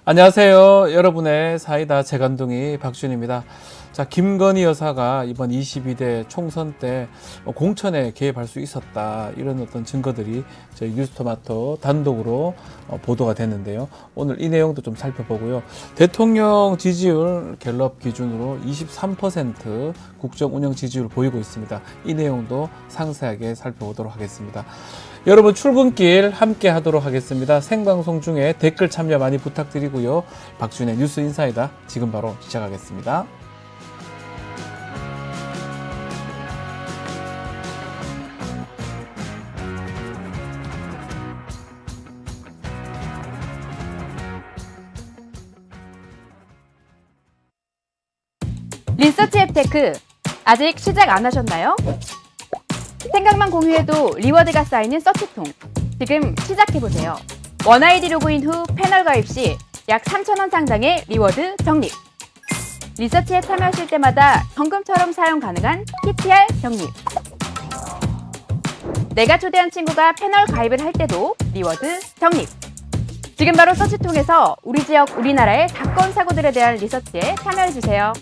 안녕하세요. 여러분의 사이다 재간둥이 박준입니다. 자, 김건희 여사가 이번 22대 총선 때 공천에 개입할 수 있었다. 이런 어떤 증거들이 저희 뉴스토마토 단독으로 보도가 됐는데요. 오늘 이 내용도 좀 살펴보고요. 대통령 지지율 갤럽 기준으로 23% 국정 운영 지지율을 보이고 있습니다. 이 내용도 상세하게 살펴보도록 하겠습니다. 여러분 출근길 함께 하도록 하겠습니다. 생방송 중에 댓글 참여 많이 부탁드리고요. 박준의 뉴스 인사이다 지금 바로 시작하겠습니다. 리서치 앱테크 아직 시작 안 하셨나요? 생각만 공유해도 리워드가 쌓이는 서치통 지금 시작해보세요. 원아이디 로그인 후 패널 가입 시 약 3,000원 상당의 리워드 적립. 리서치에 참여하실 때마다 현금처럼 사용 가능한 PTR 적립. 내가 초대한 친구가 패널 가입을 할 때도 리워드 적립. 지금 바로 서치통에서 우리 지역, 우리나라의 사건, 사고들에 대한 리서치에 참여해주세요.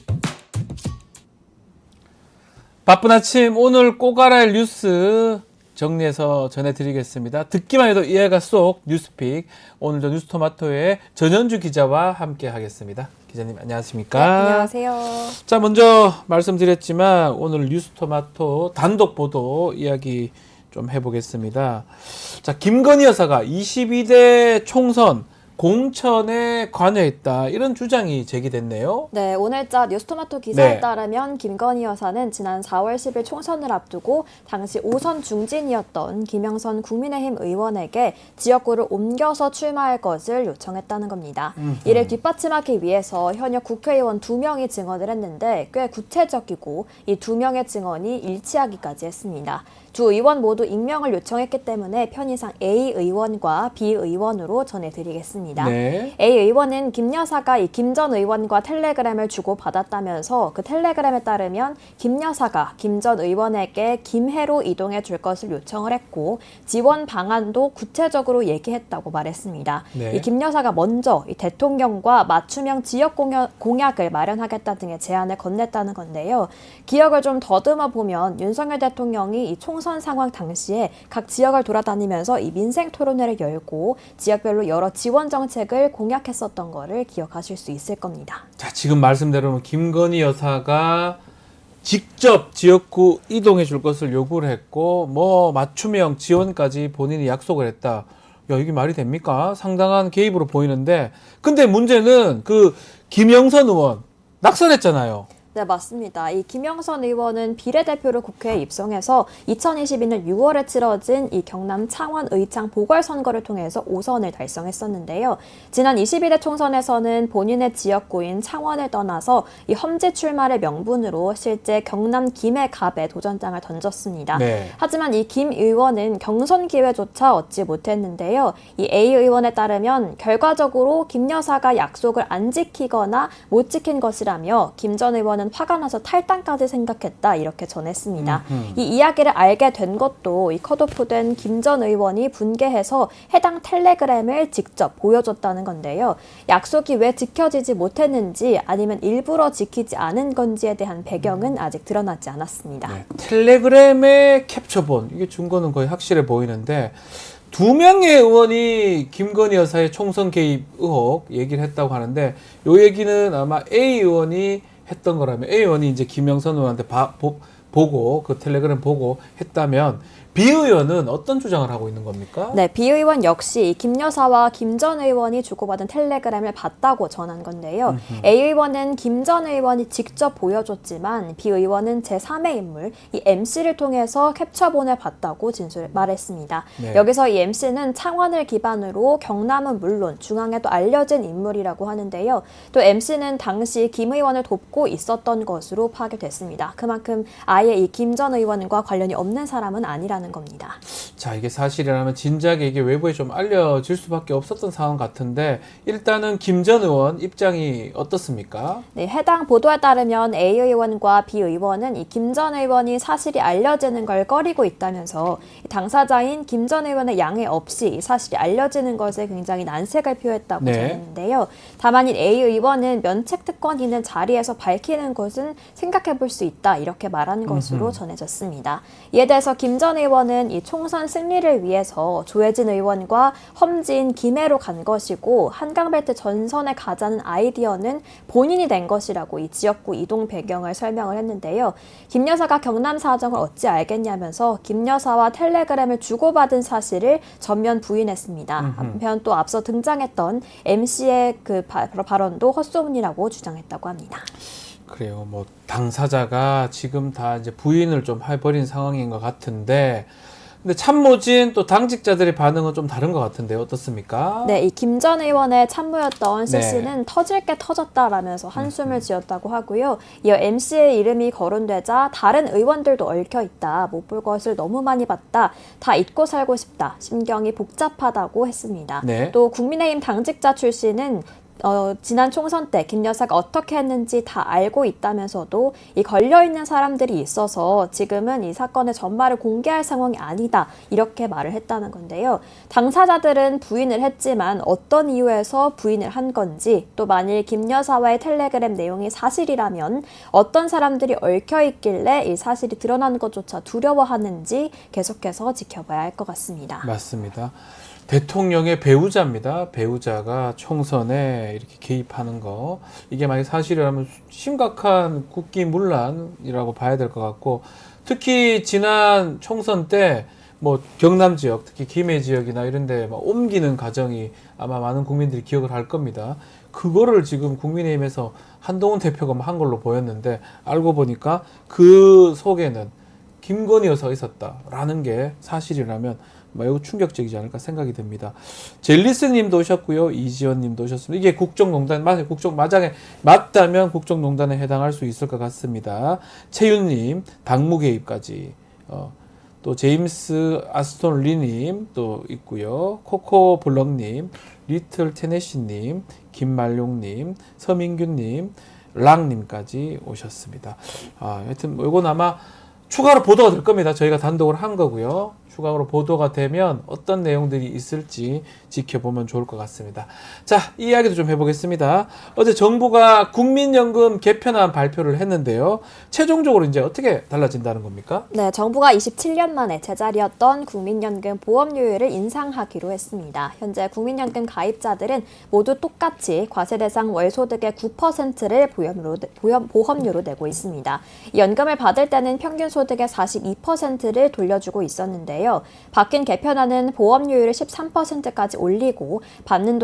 바쁜 아침 오늘 꼭 알아야 할 뉴스 정리해서 전해드리겠습니다. 듣기만 해도 이해가 쏙 뉴스픽. 오늘도 뉴스토마토의 전현주 기자와 함께 하겠습니다. 기자님 안녕하십니까? 네, 안녕하세요. 자, 먼저 말씀드렸지만 오늘 뉴스토마토 단독 보도 이야기 좀 해보겠습니다. 자, 김건희 여사가 22대 총선 공천에 관여했다 이런 주장이 제기됐네요. 네, 오늘자 뉴스토마토 기사에 네. 따르면 김건희 여사는 지난 4월 10일 총선을 앞두고 당시 5선 중진이었던 김영선 국민의힘 의원에게 지역구를 옮겨서 출마할 것을 요청했다는 겁니다. 이를 뒷받침하기 위해서 현역 국회의원 2명이 증언을 했는데 꽤 구체적이고 이 2명의 증언이 일치하기까지 했습니다. 두 의원 모두 익명을 요청했기 때문에 편의상 A 의원과 B 의원으로 전해드리겠습니다. 네. A 의원은 김 여사가 이 김 전 의원과 텔레그램을 주고받았다면서 그 텔레그램에 따르면 김 여사가 김 전 의원에게 김해로 이동해 줄 것을 요청을 했고 지원 방안도 구체적으로 얘기했다고 말했습니다. 네. 이 김 여사가 먼저 이 대통령과 맞춤형 지역 공약을 마련하겠다 등의 제안을 건넸다는 건데요. 기억을 좀 더듬어 보면 윤석열 대통령이 이 총선 상황 당시에 각 지역을 돌아다니면서 이 민생 토론회를 열고 지역별로 여러 지원 정책을 공약했었던 거를 기억하실 수 있을 겁니다. 자, 지금 말씀대로 김건희 여사가 직접 지역구 이동해 줄 것을 요구를 했고 뭐 맞춤형 지원까지 본인이 약속을 했다. 야, 이게 말이 됩니까? 상당한 개입으로 보이는데 근데 문제는 그 김영선 의원 낙선했잖아요. 네, 맞습니다. 이 김영선 의원은 비례대표로 국회에 입성해서 2022년 6월에 치러진 이 경남 창원 의창 보궐선거를 통해서 5선을 달성했었는데요. 지난 22대 총선에서는 본인의 지역구인 창원을 떠나서 이 험지 출마를 명분으로 실제 경남 김해 갑에 도전장을 던졌습니다. 네. 하지만 이 김 의원은 경선 기회조차 얻지 못했는데요. 이 A 의원에 따르면 결과적으로 김 여사가 약속을 안 지키거나 못 지킨 것이라며 김 전 의원은 화가 나서 탈당까지 생각했다 이렇게 전했습니다. 이 이야기를 알게 된 것도 이 컷오프된 김 전 의원이 분개해서 해당 텔레그램을 직접 보여줬다는 건데요. 약속이 왜 지켜지지 못했는지 아니면 일부러 지키지 않은 건지에 대한 배경은 아직 드러나지 않았습니다. 네. 텔레그램의 캡처본 이게 증거는 거의 확실해 보이는데 2명의 의원이 김건희 여사의 총선 개입 의혹 얘기를 했다고 하는데 이 얘기는 아마 A 의원이 했던 거라면 A 의원이 이제 김영선 의원한테 보고 그 텔레그램 보고 했다면 B 의원은 어떤 주장을 하고 있는 겁니까? 네, B 의원 역시 김 여사와 김 전 의원이 주고받은 텔레그램을 봤다고 전한 건데요. A 의원은 김 전 의원이 직접 보여줬지만 B 의원은 제3의 인물, 이 MC를 통해서 캡처본을 봤다고 말했습니다. 네. 여기서 이 MC는 창원을 기반으로 경남은 물론 중앙에도 알려진 인물이라고 하는데요. 또 MC는 당시 김 의원을 돕고 있었던 것으로 파악됐습니다. 그만큼 아예 이 김 전 의원과 관련이 없는 사람은 아니라는 했다는 겁니다. 자, 이게 사실이라면 진작에 이게 외부에 좀 알려질 수밖에 없었던 상황 같은데 일단은 김 전 의원 입장이 어떻습니까? 네, 해당 보도에 따르면 A 의원과 B 의원은 이 김 전 의원이 사실이 알려지는 걸 꺼리고 있다면서 당사자인 김 전 의원의 양해 없이 이 사실이 알려지는 것에 굉장히 난색을 표했다고 네. 전했는데요. 다만 이 A 의원은 면책 특권이 있는 자리에서 밝히는 것은 생각해 볼 수 있다 이렇게 말한 것으로 전해졌습니다. 이에 대해서 김 전 의원은 이 총선 승리를 위해서 조혜진 의원과 험지인 김해로 간 것이고 한강벨트 전선에 가자는 아이디어는 본인이 낸 것이라고 이 지역구 이동 배경을 설명을 했는데요. 김 여사가 경남 사정을 어찌 알겠냐면서 김 여사와 텔레그램을 주고받은 사실을 전면 부인했습니다. 한편 또 앞서 등장했던 MC의 그 발언도 헛소문이라고 주장했다고 합니다. 그래요. 뭐 당사자가 지금 다 이제 부인을 좀 해버린 상황인 것 같은데, 근데 참모진 또 당직자들의 반응은 좀 다른 것 같은데 어떻습니까? 네, 이 김 전 의원의 참모였던 네. C씨는 터질 게 터졌다라면서 한숨을 지었다고 하고요. 이어 MC의 이름이 거론되자 다른 의원들도 얽혀 있다. 못 볼 것을 너무 많이 봤다. 다 잊고 살고 싶다. 심경이 복잡하다고 했습니다. 네. 또 국민의힘 당직자 출신은 지난 총선 때 김 여사가 어떻게 했는지 다 알고 있다면서도 이 걸려있는 사람들이 있어서 지금은 이 사건의 전말을 공개할 상황이 아니다 이렇게 말을 했다는 건데요. 당사자들은 부인을 했지만 어떤 이유에서 부인을 한 건지 또 만일 김 여사와의 텔레그램 내용이 사실이라면 어떤 사람들이 얽혀있길래 이 사실이 드러나는 것조차 두려워하는지 계속해서 지켜봐야 할 것 같습니다. 맞습니다. 대통령의 배우자입니다. 배우자가 총선에 이렇게 개입하는 거, 이게 만약 사실이라면 심각한 국기문란이라고 봐야 될 것 같고, 특히 지난 총선 때 뭐 경남 지역, 특히 김해 지역이나 이런 데 막 옮기는 과정이 아마 많은 국민들이 기억을 할 겁니다. 그거를 지금 국민의힘에서 한동훈 대표가 한 걸로 보였는데 알고 보니까 그 속에는 김건희 여사가 있었다라는 게 사실이라면 매우 충격적이지 않을까 생각이 듭니다. 젤리스님도 오셨고요, 이지연님도 오셨습니다. 이게 국정농단 맞아에 맞다면 국정농단에 해당할 수 있을 것 같습니다. 채윤님 당무 개입까지, 또 제임스 아스톤 리님 또 있고요, 코코 블럭님, 리틀 테네시님, 김말룡님, 서민규님, 랑님까지 오셨습니다. 하여튼 뭐 이건 아마 추가로 보도가 될 겁니다. 저희가 단독으로 한 거고요. 추가로 보도가 되면 어떤 내용들이 있을지 지켜보면 좋을 것 같습니다. 자, 이 이야기도 좀 해보겠습니다. 어제 정부가 국민연금 개편안 발표를 했는데요. 최종적으로 이제 어떻게 달라진다는 겁니까? 네, 정부가 27년 만에 제자리였던 국민연금 보험료율을 인상하기로 했습니다. 현재 국민연금 가입자들은 모두 똑같이 과세대상 월소득의 9%를 보험료로 내고 있습니다. 연금을 받을 때는 평균 소득의 42%를 돌려주고 있었는데요. 바뀐 개편안은 보험료율을 13%까지 올리고 받는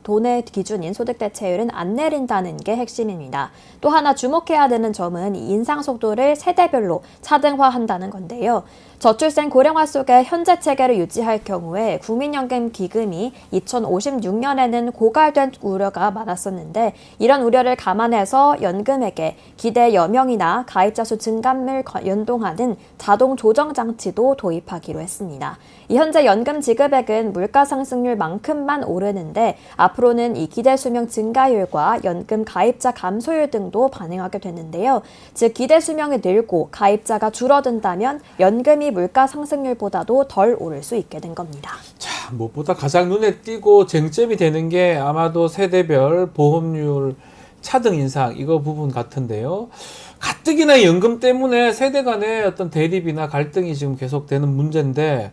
돈의 기준인 소득대체율은 안 내린다는 게 핵심입니다. 또 하나 주목해야 되는 점은 이 인상 속도를 세대별로 차등화한다는 건데요. 저출생 고령화 속에 현재 체계를 유지할 경우에 국민연금 기금이 2056년에는 고갈된 우려가 많았었는데 이런 우려를 감안해서 연금액에 기대 여명이나 가입자 수 증감을 연동하는 자동 조정 장치도 도입하기로 했습니다. 이 현재 연금 지급액은 물가 상승률만큼만 오르는데 앞으로는 이 기대 수명 증가율과 연금 가입자 감소율 등도 반영하게 되는데요. 즉 기대 수명이 늘고 가입자가 줄어든다면 연금이 물가 상승률보다도 덜 오를 수 있게 된 겁니다. 자, 무엇보다 가장 눈에 띄고 쟁점이 되는 게 아마도 세대별 보험료율 차등 인상 이거 부분 같은데요. 가뜩이나 연금 때문에 세대 간의 어떤 대립이나 갈등이 지금 계속되는 문제인데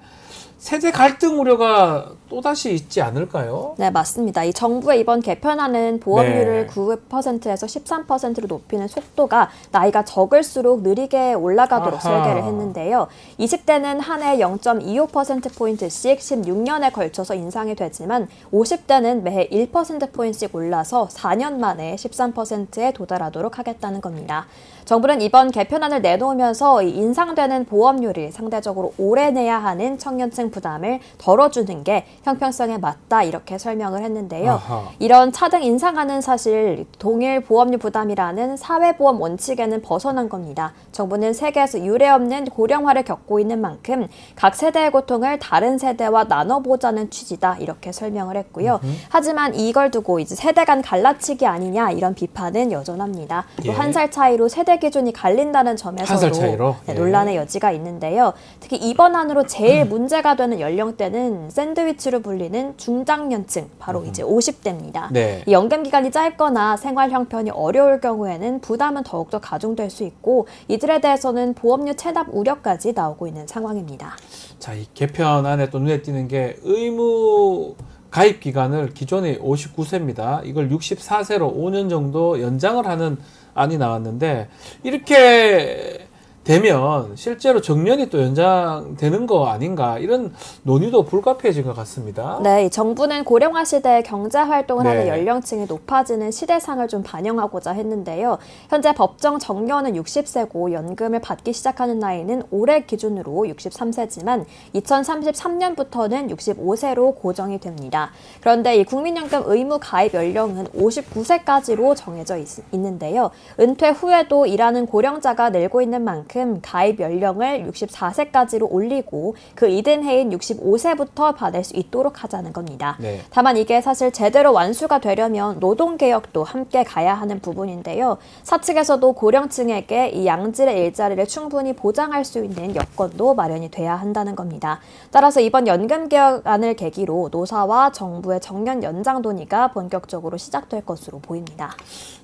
세대 갈등 우려가 또다시 있지 않을까요? 네, 맞습니다. 이 정부의 이번 개편안은 보험료를 네. 9%에서 13%로 높이는 속도가 나이가 적을수록 느리게 올라가도록 아하. 설계를 했는데요. 20대는 한 해 0.25%포인트씩 16년에 걸쳐서 인상이 되지만 50대는 매해 1%포인트씩 올라서 4년 만에 13%에 도달하도록 하겠다는 겁니다. 정부는 이번 개편안을 내놓으면서 이 인상되는 보험료를 상대적으로 오래 내야 하는 청년층 부담을 덜어주는 게 형평성에 맞다 이렇게 설명을 했는데요. 아하. 이런 차등 인상안은 사실 동일 보험료 부담이라는 사회보험 원칙에는 벗어난 겁니다. 정부는 세계에서 유례 없는 고령화를 겪고 있는 만큼 각 세대의 고통을 다른 세대와 나눠보자는 취지다 이렇게 설명을 했고요. 하지만 이걸 두고 이제 세대 간 갈라치기 아니냐 이런 비판은 여전합니다. 또 예. 한 살 차이로 세대 기준이 갈린다는 한 살 점에서도 차이로? 예. 논란의 여지가 있는데요. 특히 이번 안으로 제일 문제가 되는 연령대는 샌드위치로 불리는 중장년층, 바로 이제 50대입니다. 네. 이 연금 기간이 짧거나 생활 형편이 어려울 경우에는 부담은 더욱더 가중될 수 있고 이들에 대해서는 보험료 체납 우려까지 나오고 있는 상황입니다. 자, 이 개편안에 또 눈에 띄는 게 의무 가입 기간을 기존에 59세입니다. 이걸 64세로 5년 정도 연장을 하는 안이 나왔는데 이렇게 되면 실제로 정년이 또 연장되는 거 아닌가 이런 논의도 불가피해진 것 같습니다. 네, 이 정부는 고령화 시대에 경제 활동을 네. 하는 연령층이 높아지는 시대상을 좀 반영하고자 했는데요. 현재 법정 정년은 60세고 연금을 받기 시작하는 나이는 올해 기준으로 63세지만 2033년부터는 65세로 고정이 됩니다. 그런데 이 국민연금 의무 가입 연령은 59세까지로 정해져 있는데요. 은퇴 후에도 일하는 고령자가 늘고 있는 만큼 가입 연령을 64세까지로 올리고 그 이듬 해인 65세부터 받을 수 있도록 하자는 겁니다. 네. 다만 이게 사실 제대로 완수가 되려면 노동개혁도 함께 가야 하는 부분인데요. 사측에서도 고령층에게 이 양질의 일자리를 충분히 보장할 수 있는 여건도 마련이 돼야 한다는 겁니다. 따라서 이번 연금개혁안을 계기로 노사와 정부의 정년 연장 논의가 본격적으로 시작될 것으로 보입니다.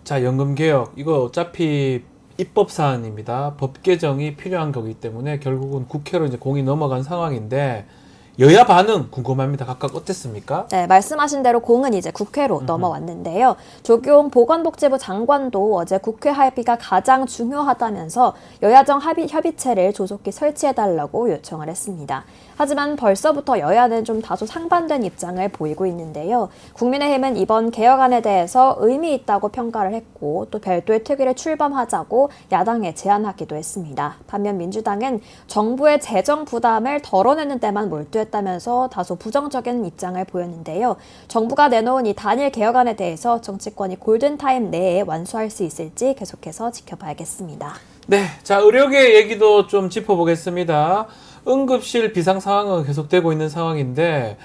자, 연금개혁 이거 어차피 입법 사안입니다. 법 개정이 필요한 거기 때문에 결국은 국회로 이제 공이 넘어간 상황인데 여야 반응 궁금합니다. 각각 어땠습니까? 네, 말씀하신 대로 공은 이제 국회로 넘어왔는데요. 조경 보건복지부 장관도 어제 국회 합의가 가장 중요하다면서 여야정 협의체를 조속히 설치해달라고 요청을 했습니다. 하지만 벌써부터 여야는 좀 다소 상반된 입장을 보이고 있는데요. 국민의힘은 이번 개혁안에 대해서 의미 있다고 평가를 했고 또 별도의 특위를 출범하자고 야당에 제안하기도 했습니다. 반면 민주당은 정부의 재정 부담을 덜어내는 데만 몰두했다면서 다소 부정적인 입장을 보였는데요. 정부가 내놓은 이 단일 개혁안에 대해서 정치권이 골든타임 내에 완수할 수 있을지 계속해서 지켜봐야겠습니다. 네, 자, 의료계 얘기도 좀 짚어보겠습니다. 응급실 비상 상황은 계속되고 있는 상황인데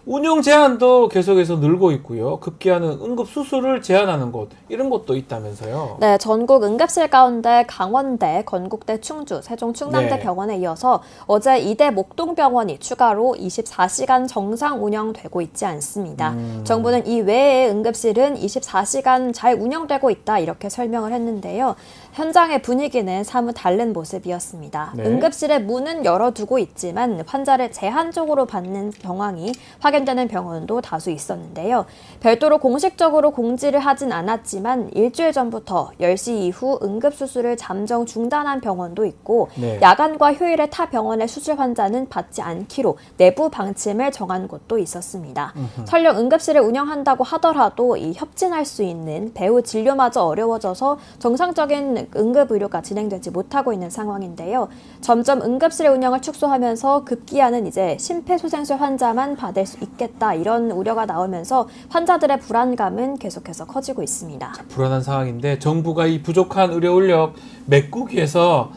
운영 제한도 계속해서 늘고 있고요. 급기야는 응급 수술을 제한하는 곳 이런 곳도 있다면서요. 네, 전국 응급실 가운데 강원대, 건국대 충주, 세종 충남대 네. 병원에 이어서 어제 이대 목동병원이 추가로 24시간 정상 운영되고 있지 않습니다. 정부는 이 외에 응급실은 24시간 잘 운영되고 있다 이렇게 설명을 했는데요. 현장의 분위기는 사뭇 다른 모습이었습니다. 네. 응급실의 문은 열어두고 있지만 환자를 제한적으로 받는 경황이 확인되는 병원도 다수 있었는데요. 별도로 공식적으로 공지를 하진 않았지만 일주일 전부터 10시 이후 응급수술을 잠정 중단한 병원도 있고 네. 야간과 휴일에 타 병원의 수술 환자는 받지 않기로 내부 방침을 정한 곳도 있었습니다. 설령 응급실을 운영한다고 하더라도 이 협진할 수 있는 배후 진료마저 어려워져서 정상적인 응급의료가 진행되지 못하고 있는 상황인데요. 점점 응급실의 운영을 축소하면서 급기야는 이제 심폐소생술 환자만 받을 수 있겠다 이런 우려가 나오면서 환자들의 불안감은 계속해서 커지고 있습니다. 불안한 상황인데 정부가 이 부족한 의료 인력 메꾸기 위해서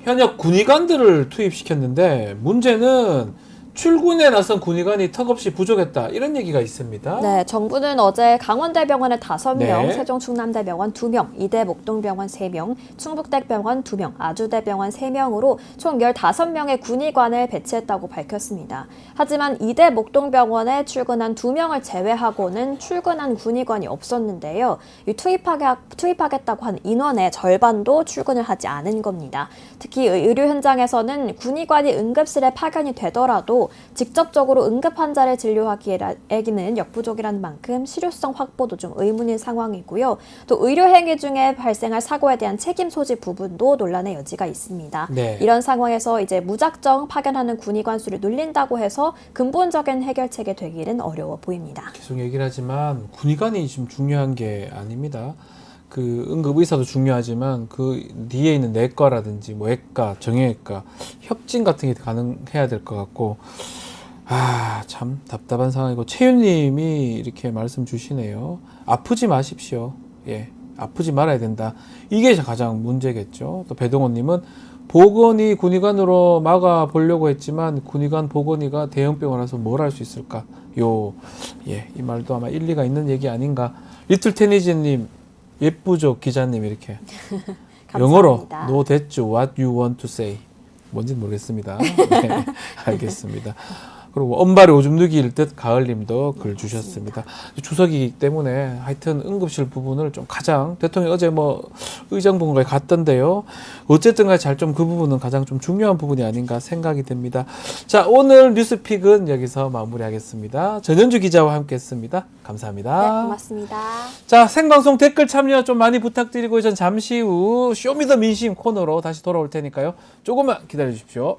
현역 군의관들을 투입시켰는데 문제는 출근에 나선 군의관이 턱없이 부족했다 이런 얘기가 있습니다. 네, 정부는 어제 강원대병원에 5명, 네. 세종충남대병원 2명, 이대 목동병원 3명, 충북대병원 2명, 아주대병원 3명으로 총 15명의 군의관을 배치했다고 밝혔습니다. 하지만 이대 목동병원에 출근한 2명을 제외하고는 출근한 군의관이 없었는데요. 이 투입하겠다고 한 인원의 절반도 출근을 하지 않은 겁니다. 특히 의료 현장에서는 군의관이 응급실에 파견이 되더라도 직접적으로 응급 환자를 진료하기에는 역부족이라는 만큼 실효성 확보도 좀 의문인 상황이고요. 또 의료 행위 중에 발생할 사고에 대한 책임 소지 부분도 논란의 여지가 있습니다. 네. 이런 상황에서 이제 무작정 파견하는 군의관 수를 늘린다고 해서 근본적인 해결책이 되기는 어려워 보입니다. 계속 얘기를 하지만 군의관이 좀 중요한 게 아닙니다. 그 응급 의사도 중요하지만 그 뒤에 있는 내과라든지 뭐 외과, 정형외과, 협진 같은 게 가능해야 될 것 같고 참 답답한 상황이고 채윤님이 이렇게 말씀 주시네요. 아프지 마십시오. 예, 아프지 말아야 된다. 이게 가장 문제겠죠. 또 배동원님은 보건이 군의관으로 막아 보려고 했지만 군의관 보건의가 대형병을 와서 뭘 할 수 있을까? 예, 이 말도 아마 일리가 있는 얘기 아닌가. 리틀 테니지님 예쁘죠 기자님 이렇게 영어로 No that's what you want to say 뭔지는 모르겠습니다. 네, 알겠습니다. 그리고 엄발의 오줌 누기일 듯 가을님도 글 주셨습니다. 추석이기 때문에 하여튼 응급실 부분을 좀 가장 대통령이 어제 뭐 의정부에 갔던데요. 어쨌든 간에 잘 좀 그 부분은 가장 좀 중요한 부분이 아닌가 생각이 됩니다. 자, 오늘 뉴스픽은 여기서 마무리하겠습니다. 전현주 기자와 함께 했습니다. 감사합니다. 네, 고맙습니다. 자, 생방송 댓글 참여 좀 많이 부탁드리고 전 잠시 후 쇼미더 민심 코너로 다시 돌아올 테니까요. 조금만 기다려 주십시오.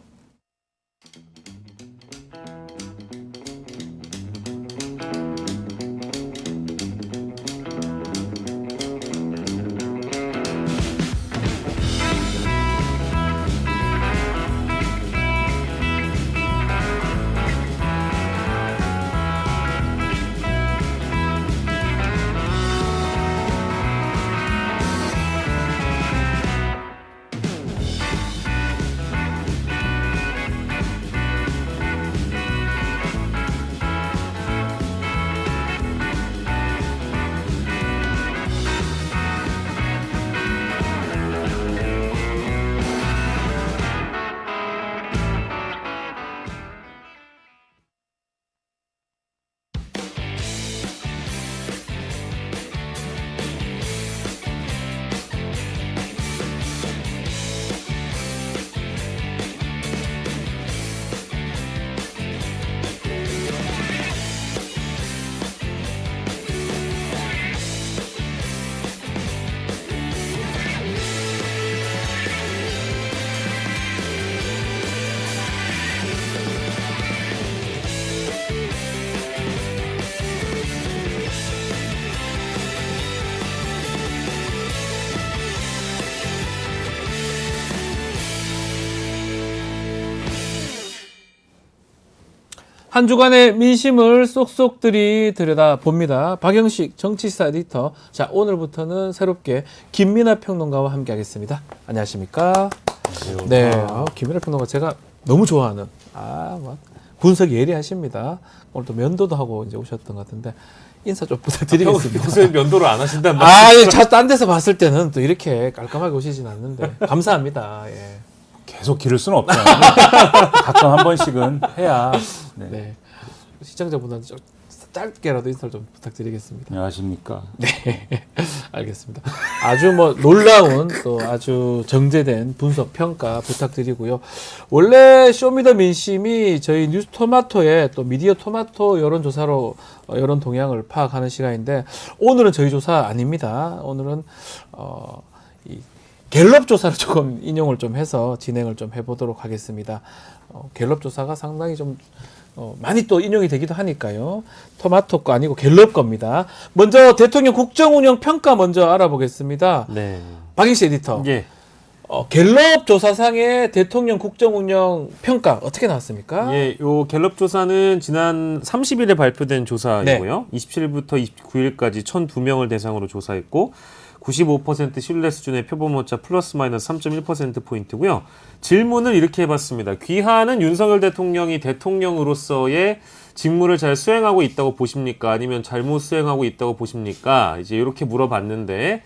한 주간의 민심을 쏙쏙들이 들여다봅니다. 박영식 정치사 에디터. 자, 오늘부터는 새롭게 김민하 평론가와 함께하겠습니다. 안녕하십니까? 안녕하세요. 네, 김민하 평론가 제가 너무 좋아하는 막 분석이 예리하십니다. 오늘 또 면도도 하고 이제 오셨던 것 같은데 인사 좀 부탁드리겠습니다. 평소에 면도를 안 하신단 말이에요. 예, 딴 데서 봤을 때는 또 이렇게 깔끔하게 오시진 않는데 감사합니다. 예. 계속 기를 수는 없죠. 가끔 한 번씩은 해야. 네. 네. 시청자분들한테 좀 짧게라도 인사를 좀 부탁드리겠습니다. 안녕하십니까. 네, 알겠습니다. 아주 뭐 놀라운 또 아주 정제된 분석 평가 부탁드리고요. 원래 쇼미더 민심이 저희 뉴스토마토의 또 미디어 토마토 여론조사로 여론 동향을 파악하는 시간인데 오늘은 저희 조사 아닙니다. 오늘은 이 갤럽 조사를 조금 인용을 좀 해서 진행을 좀 해보도록 하겠습니다. 갤럽 조사가 상당히 좀 많이 또 인용이 되기도 하니까요. 토마토 거 아니고 갤럽 겁니다. 먼저 대통령 국정운영 평가 먼저 알아보겠습니다. 네. 박인씨 에디터. 예. 갤럽 조사상의 대통령 국정운영 평가 어떻게 나왔습니까? 예, 요 갤럽 조사는 지난 30일에 발표된 조사이고요. 27일부터 29일까지 1,002명을 대상으로 조사했고 95% 신뢰 수준의 표본오차 플러스 마이너스 3.1%포인트고요. 질문을 이렇게 해봤습니다. 귀하는 윤석열 대통령이 대통령으로서의 직무를 잘 수행하고 있다고 보십니까? 아니면 잘못 수행하고 있다고 보십니까? 이제 이렇게 물어봤는데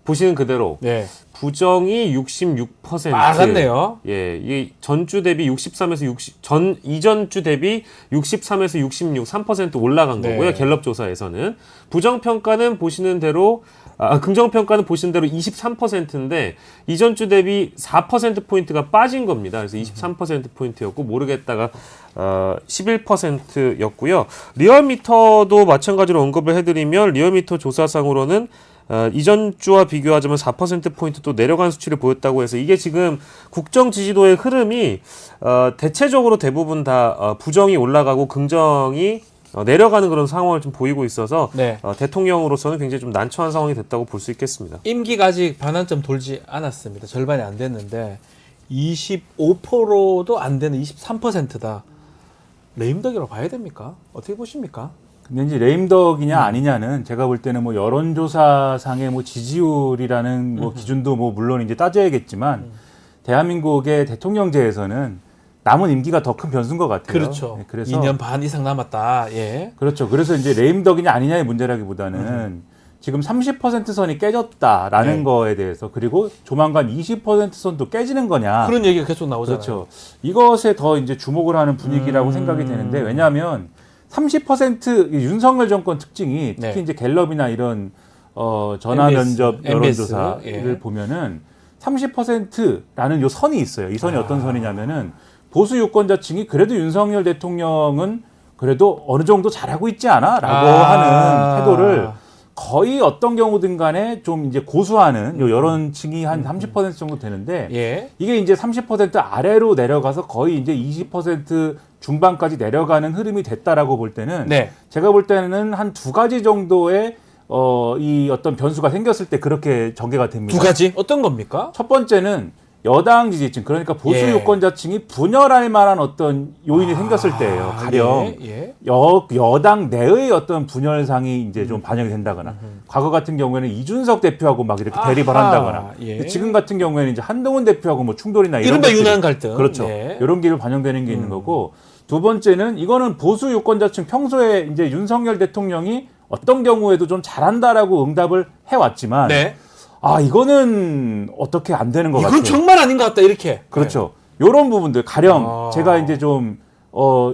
보시는 그대로 네. 부정이 66%. 맞았네요. 예, 이 전주 대비 63에서 60, 이전주 대비 63에서 66, 3% 올라간 네. 거고요. 갤럽 조사에서는. 부정평가는 보시는 대로, 긍정평가는 보시는 대로 23%인데, 이전주 대비 4%포인트가 빠진 겁니다. 그래서 23%포인트였고, 모르겠다가, 11%였고요. 리얼미터도 마찬가지로 언급을 해드리면, 리얼미터 조사상으로는 이전 주와 비교하자면 4%포인트 또 내려간 수치를 보였다고 해서 이게 지금 국정 지지도의 흐름이 대체적으로 대부분 다 부정이 올라가고 긍정이 내려가는 그런 상황을 좀 보이고 있어서 네. 대통령으로서는 굉장히 좀 난처한 상황이 됐다고 볼 수 있겠습니다. 임기가 아직 반환점 돌지 않았습니다. 절반이 안 됐는데 25%도 안 되는 23%다. 레임덕이라고 봐야 됩니까? 어떻게 보십니까? 근데 이제 레임덕이냐 아니냐는 제가 볼 때는 뭐 여론조사상의 뭐 지지율이라는 뭐 기준도 뭐 물론 이제 따져야겠지만 대한민국의 대통령제에서는 남은 임기가 더 큰 변수인 것 같아요. 그렇죠. 네, 그래서 2년 반 이상 남았다. 예. 그렇죠. 그래서 이제 레임덕이냐 아니냐의 문제라기보다는 지금 30% 선이 깨졌다라는 네. 거에 대해서 그리고 조만간 20% 선도 깨지는 거냐. 그런 얘기가 계속 나오잖아요. 그렇죠. 이것에 더 이제 주목을 하는 분위기라고 생각이 되는데 왜냐하면 30% 윤석열 정권 특징이 특히 네. 이제 갤럽이나 이런 전화 면접 MBS, 여론조사를 예. 보면은 30%라는 요 선이 있어요. 이 선이 어떤 선이냐면은 보수 유권자층이 그래도 윤석열 대통령은 그래도 어느 정도 잘하고 있지 않아?라고 하는 태도를 거의 어떤 경우든 간에 좀 이제 고수하는 요 여론층이 한 30% 정도 되는데 예. 이게 이제 30% 아래로 내려가서 거의 이제 20% 중반까지 내려가는 흐름이 됐다라고 볼 때는 네. 제가 볼 때는 한 두 가지 정도의 이 어떤 변수가 생겼을 때 그렇게 전개가 됩니다. 두 가지 어떤 겁니까? 첫 번째는 여당 지지층 그러니까 보수 예. 유권자층이 분열할 만한 어떤 요인이 생겼을 때예요. 가령 예. 예. 여당 내의 어떤 분열상이 이제 좀 반영이 된다거나 과거 같은 경우에는 이준석 대표하고 막 이렇게 대립을 아하, 한다거나 예. 근데 지금 같은 경우에는 이제 한동훈 대표하고 뭐 충돌이나 이런 이른바 것들이- 유난 갈등. 그렇죠. 예. 이런 게 반영되는 게 있는 거고 두 번째는 이거는 보수 유권자층 평소에 이제 윤석열 대통령이 어떤 경우에도 좀 잘한다라고 응답을 해왔지만 네. 아 이거는 어떻게 안 되는 것 이건 같아요. 정말 아닌 것 같다 이렇게. 그렇죠. 요런 부분들 가령 아. 제가 이제 좀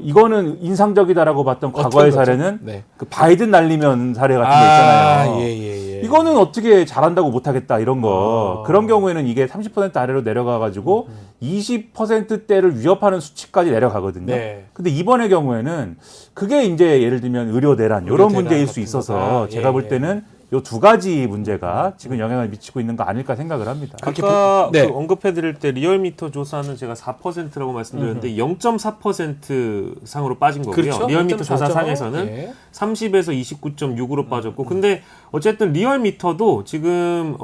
이거는 인상적이다라고 봤던 어떤 과거의 거죠? 사례는 네. 그 바이든 날리면 사례 같은 거 있잖아요. 예. 이거는 어떻게 잘한다고 못하겠다 이런 거 아. 그런 경우에는 이게 30% 아래로 내려가가지고 20%대를 위협하는 수치까지 내려가거든요. 네. 근데 이번의 경우에는 그게 이제 예를 들면 의료 대란 이런 의료 대란 문제일 수 같은 있어서 거다. 제가 예, 볼 예. 때는 요 두 가지 문제가 지금 영향을 미치고 있는 거 아닐까 생각을 합니다. 아까 네. 그 언급해드릴 때 리얼미터 조사는 제가 4%라고 말씀드렸는데 0.4% 상으로 빠진 거고요. 그렇죠. 리얼미터 0.4죠. 조사상에서는 예. 30에서 29.6으로 빠졌고 근데 어쨌든 리얼미터도 지금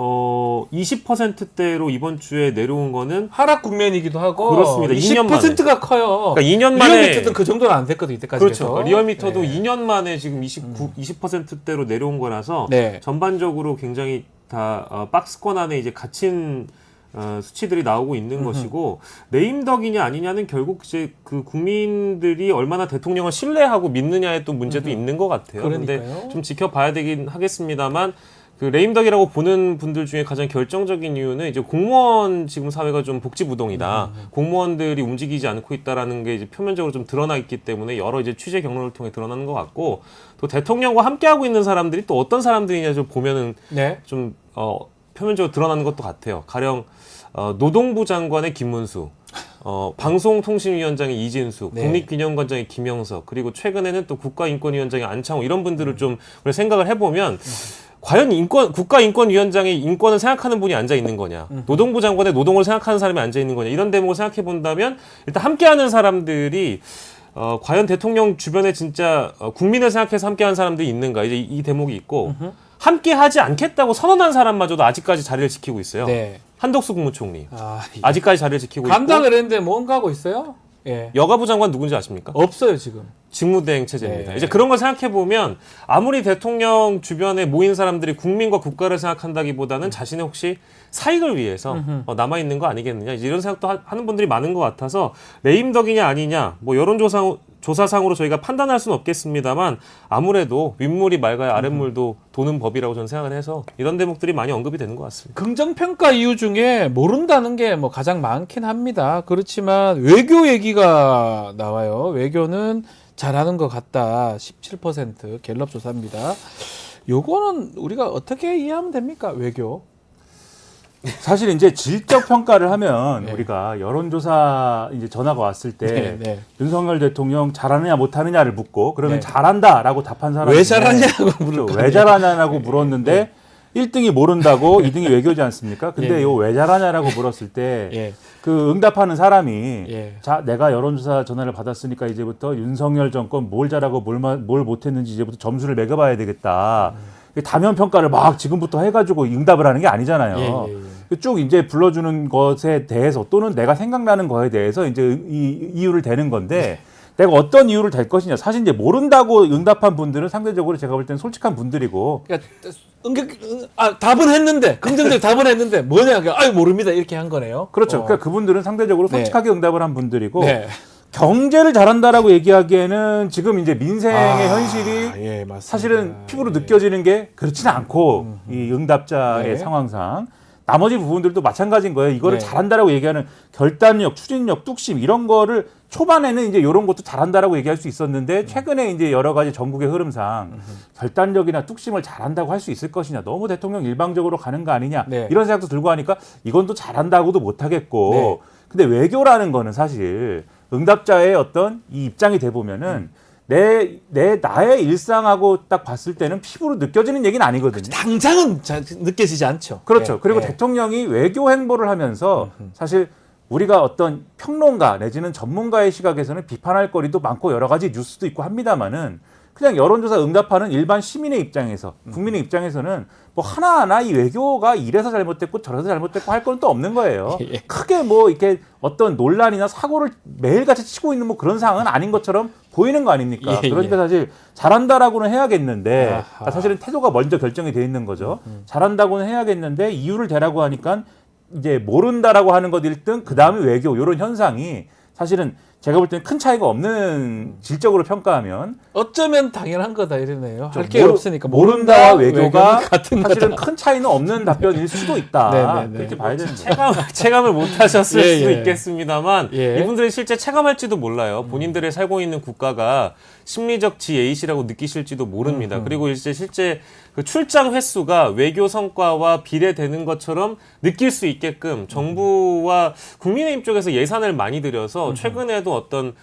20%대로 이번 주에 내려온 거는 하락 국면이기도 하고 그렇습니다. 2년 만에. 20%가 커요. 그러니까 2년 만에 리얼미터는 그 정도는 안 됐거든 이때까지. 그렇죠. 해서. 그러니까 리얼미터도 예. 2년 만에 지금 20%대로 내려온 거라서 네. 전반적으로 굉장히 다 박스권 안에 이제 갇힌 수치들이 나오고 있는 것이고 레임덕이냐 아니냐는 결국 이제 그 국민들이 얼마나 대통령을 신뢰하고 믿느냐의 또 문제도 있는 것 같아요. 그러니까요. 근데 좀 지켜봐야 되긴 하겠습니다만 그 레임덕이라고 보는 분들 중에 가장 결정적인 이유는 이제 공무원 지금 사회가 좀 복지부동이다. 공무원들이 움직이지 않고 있다라는 게 이제 표면적으로 좀 드러나 있기 때문에 여러 이제 취재 경로를 통해 드러나는 것 같고 또 대통령과 함께하고 있는 사람들이 또 어떤 사람들이냐 좀 보면은 네. 좀 표면적으로 드러나는 것도 같아요. 가령 노동부 장관의 김문수, 방송통신위원장의 이진숙, 네. 국립기념관장의 김영석, 그리고 최근에는 또 국가인권위원장의 안창호 이런 분들을 좀 우리가 생각을 해보면 과연 국가인권위원장의 인권을 생각하는 분이 앉아 있는 거냐, 노동부 장관의 노동을 생각하는 사람이 앉아 있는 거냐 이런 대목을 생각해 본다면 일단 함께하는 사람들이 과연 대통령 주변에 진짜 국민을 생각해서 함께하는 사람들이 있는가 이제 이 대목이 있고 함께하지 않겠다고 선언한 사람마저도 아직까지 자리를 지키고 있어요. 네. 한덕수 국무총리 아, 아직까지 자리를 지키고 간다 있고 그랬는데 뭔가 하고 있어요? 예. 여가부 장관 누군지 아십니까? 없어요 지금. 직무대행 체제입니다. 네. 이제 그런 걸 생각해 보면 아무리 대통령 주변에 모인 사람들이 국민과 국가를 생각한다기보다는 자신의 혹시 사익을 위해서 남아 있는 거 아니겠느냐 이제 이런 생각도 하는 분들이 많은 것 같아서 레임덕이냐 아니냐 뭐 여론조사상으로 저희가 판단할 수는 없겠습니다만 아무래도 윗물이 맑아야 아랫물도 도는 법이라고 저는 생각을 해서 이런 대목들이 많이 언급이 되는 것 같습니다. 긍정평가 이유 중에 모른다는 게 뭐 가장 많긴 합니다. 그렇지만 외교 얘기가 나와요. 외교는 잘하는 것 같다. 17% 갤럽 조사입니다. 요거는 우리가 어떻게 이해하면 됩니까? 외교. 사실 이제 질적 평가를 하면 네. 우리가 여론조사 이제 전화가 왔을 때 네. 윤석열 대통령 잘하느냐 못하느냐를 묻고 그러면 네. 잘한다라고 답한 사람이 왜 잘하냐고 그렇죠. 물을 왜 잘하냐고 물었는데 1등이 모른다고 2등이 외교지 않습니까? 근데 예. 이거 왜 잘하냐라고 물었을 때 예. 그 응답하는 사람이 예. 자 내가 여론조사 전화를 받았으니까 이제부터 윤석열 정권 뭘 잘하고 뭘 못했는지 이제부터 점수를 매겨봐야 되겠다. 다면 평가를 막 지금부터 해가지고 응답을 하는 게 아니잖아요. 예, 예, 쭉 이제 불러주는 것에 대해서 또는 내가 생각나는 거에 대해서 이제 이 이유를 대는 건데 내가 어떤 이유를 댈 것이냐. 사실 이제 모른다고 응답한 분들은 상대적으로 제가 볼 때는 솔직한 분들이고 그러니까 답은 했는데 긍정적인 답은 했는데 뭐냐? 아유 모릅니다 이렇게 한 거네요. 그렇죠. 그러니까 그분들은 상대적으로 네. 솔직하게 응답을 한 분들이고 네. 경제를 잘한다라고 얘기하기에는 지금 이제 민생의 현실이 예, 맞습니다. 사실은 피부로 예. 느껴지는 게 그렇지는 않고 이 응답자의 네. 상황상 나머지 부분들도 마찬가지인 거예요. 이거를 네. 잘한다라고 얘기하는 결단력, 추진력, 뚝심 이런 거를 초반에는 이제 이런 것도 잘한다라고 얘기할 수 있었는데 최근에 이제 여러 가지 전국의 흐름상 결단력이나 뚝심을 잘한다고 할 수 있을 것이냐, 너무 대통령 일방적으로 가는 거 아니냐 네. 이런 생각도 들고 하니까 이건 또 잘한다고도 못 하겠고 네. 근데 외교라는 거는 사실 응답자의 어떤 이 입장이 돼 보면은 나의 일상하고 딱 봤을 때는 피부로 느껴지는 얘기는 아니거든요. 당장은 느껴지지 않죠. 그렇죠. 예, 그리고 예. 대통령이 외교 행보를 하면서 사실 우리가 어떤 평론가 내지는 전문가의 시각에서는 비판할 거리도 많고 여러 가지 뉴스도 있고 합니다만은 그냥 여론조사 응답하는 일반 시민의 입장에서 국민의 입장에서는 뭐 하나하나 이 외교가 이래서 잘못됐고 저래서 잘못됐고 할 건 또 없는 거예요. 예. 크게 뭐 이렇게 어떤 논란이나 사고를 매일같이 치고 있는 뭐 그런 상황은 아닌 것처럼 보이는 거 아닙니까? 예, 그러니까 예. 사실 잘한다라고는 해야겠는데 아하. 그러니까 사실은 태도가 먼저 결정이 돼 있는 거죠. 잘한다고는 해야겠는데 이유를 대라고 하니까 이제 모른다라고 하는 것 1등, 그 다음에 외교 이런 현상이 사실은 제가 볼 때는 큰 차이가 없는 질적으로 평가하면 어쩌면 당연한 거다 이러네요. 할 게 모르- 없으니까 모른다와 외교가 외교는 같은 사실은 거다. 큰 차이는 없는 답변일 수도 있다. 네, 네, 네. 그렇게 봐야 되는 거예요. 체감을 못 하셨을 예, 수도 예. 있겠습니다만 예. 이분들이 실제 체감할지도 몰라요. 본인들의 살고 있는 국가가 심리적 지에이시라고 느끼실지도 모릅니다. 그리고 이제 실제 그 출장 횟수가 외교 성과와 비례되는 것처럼 느낄 수 있게끔 정부와 국민의힘 쪽에서 예산을 많이 들여서 최근에도 어떤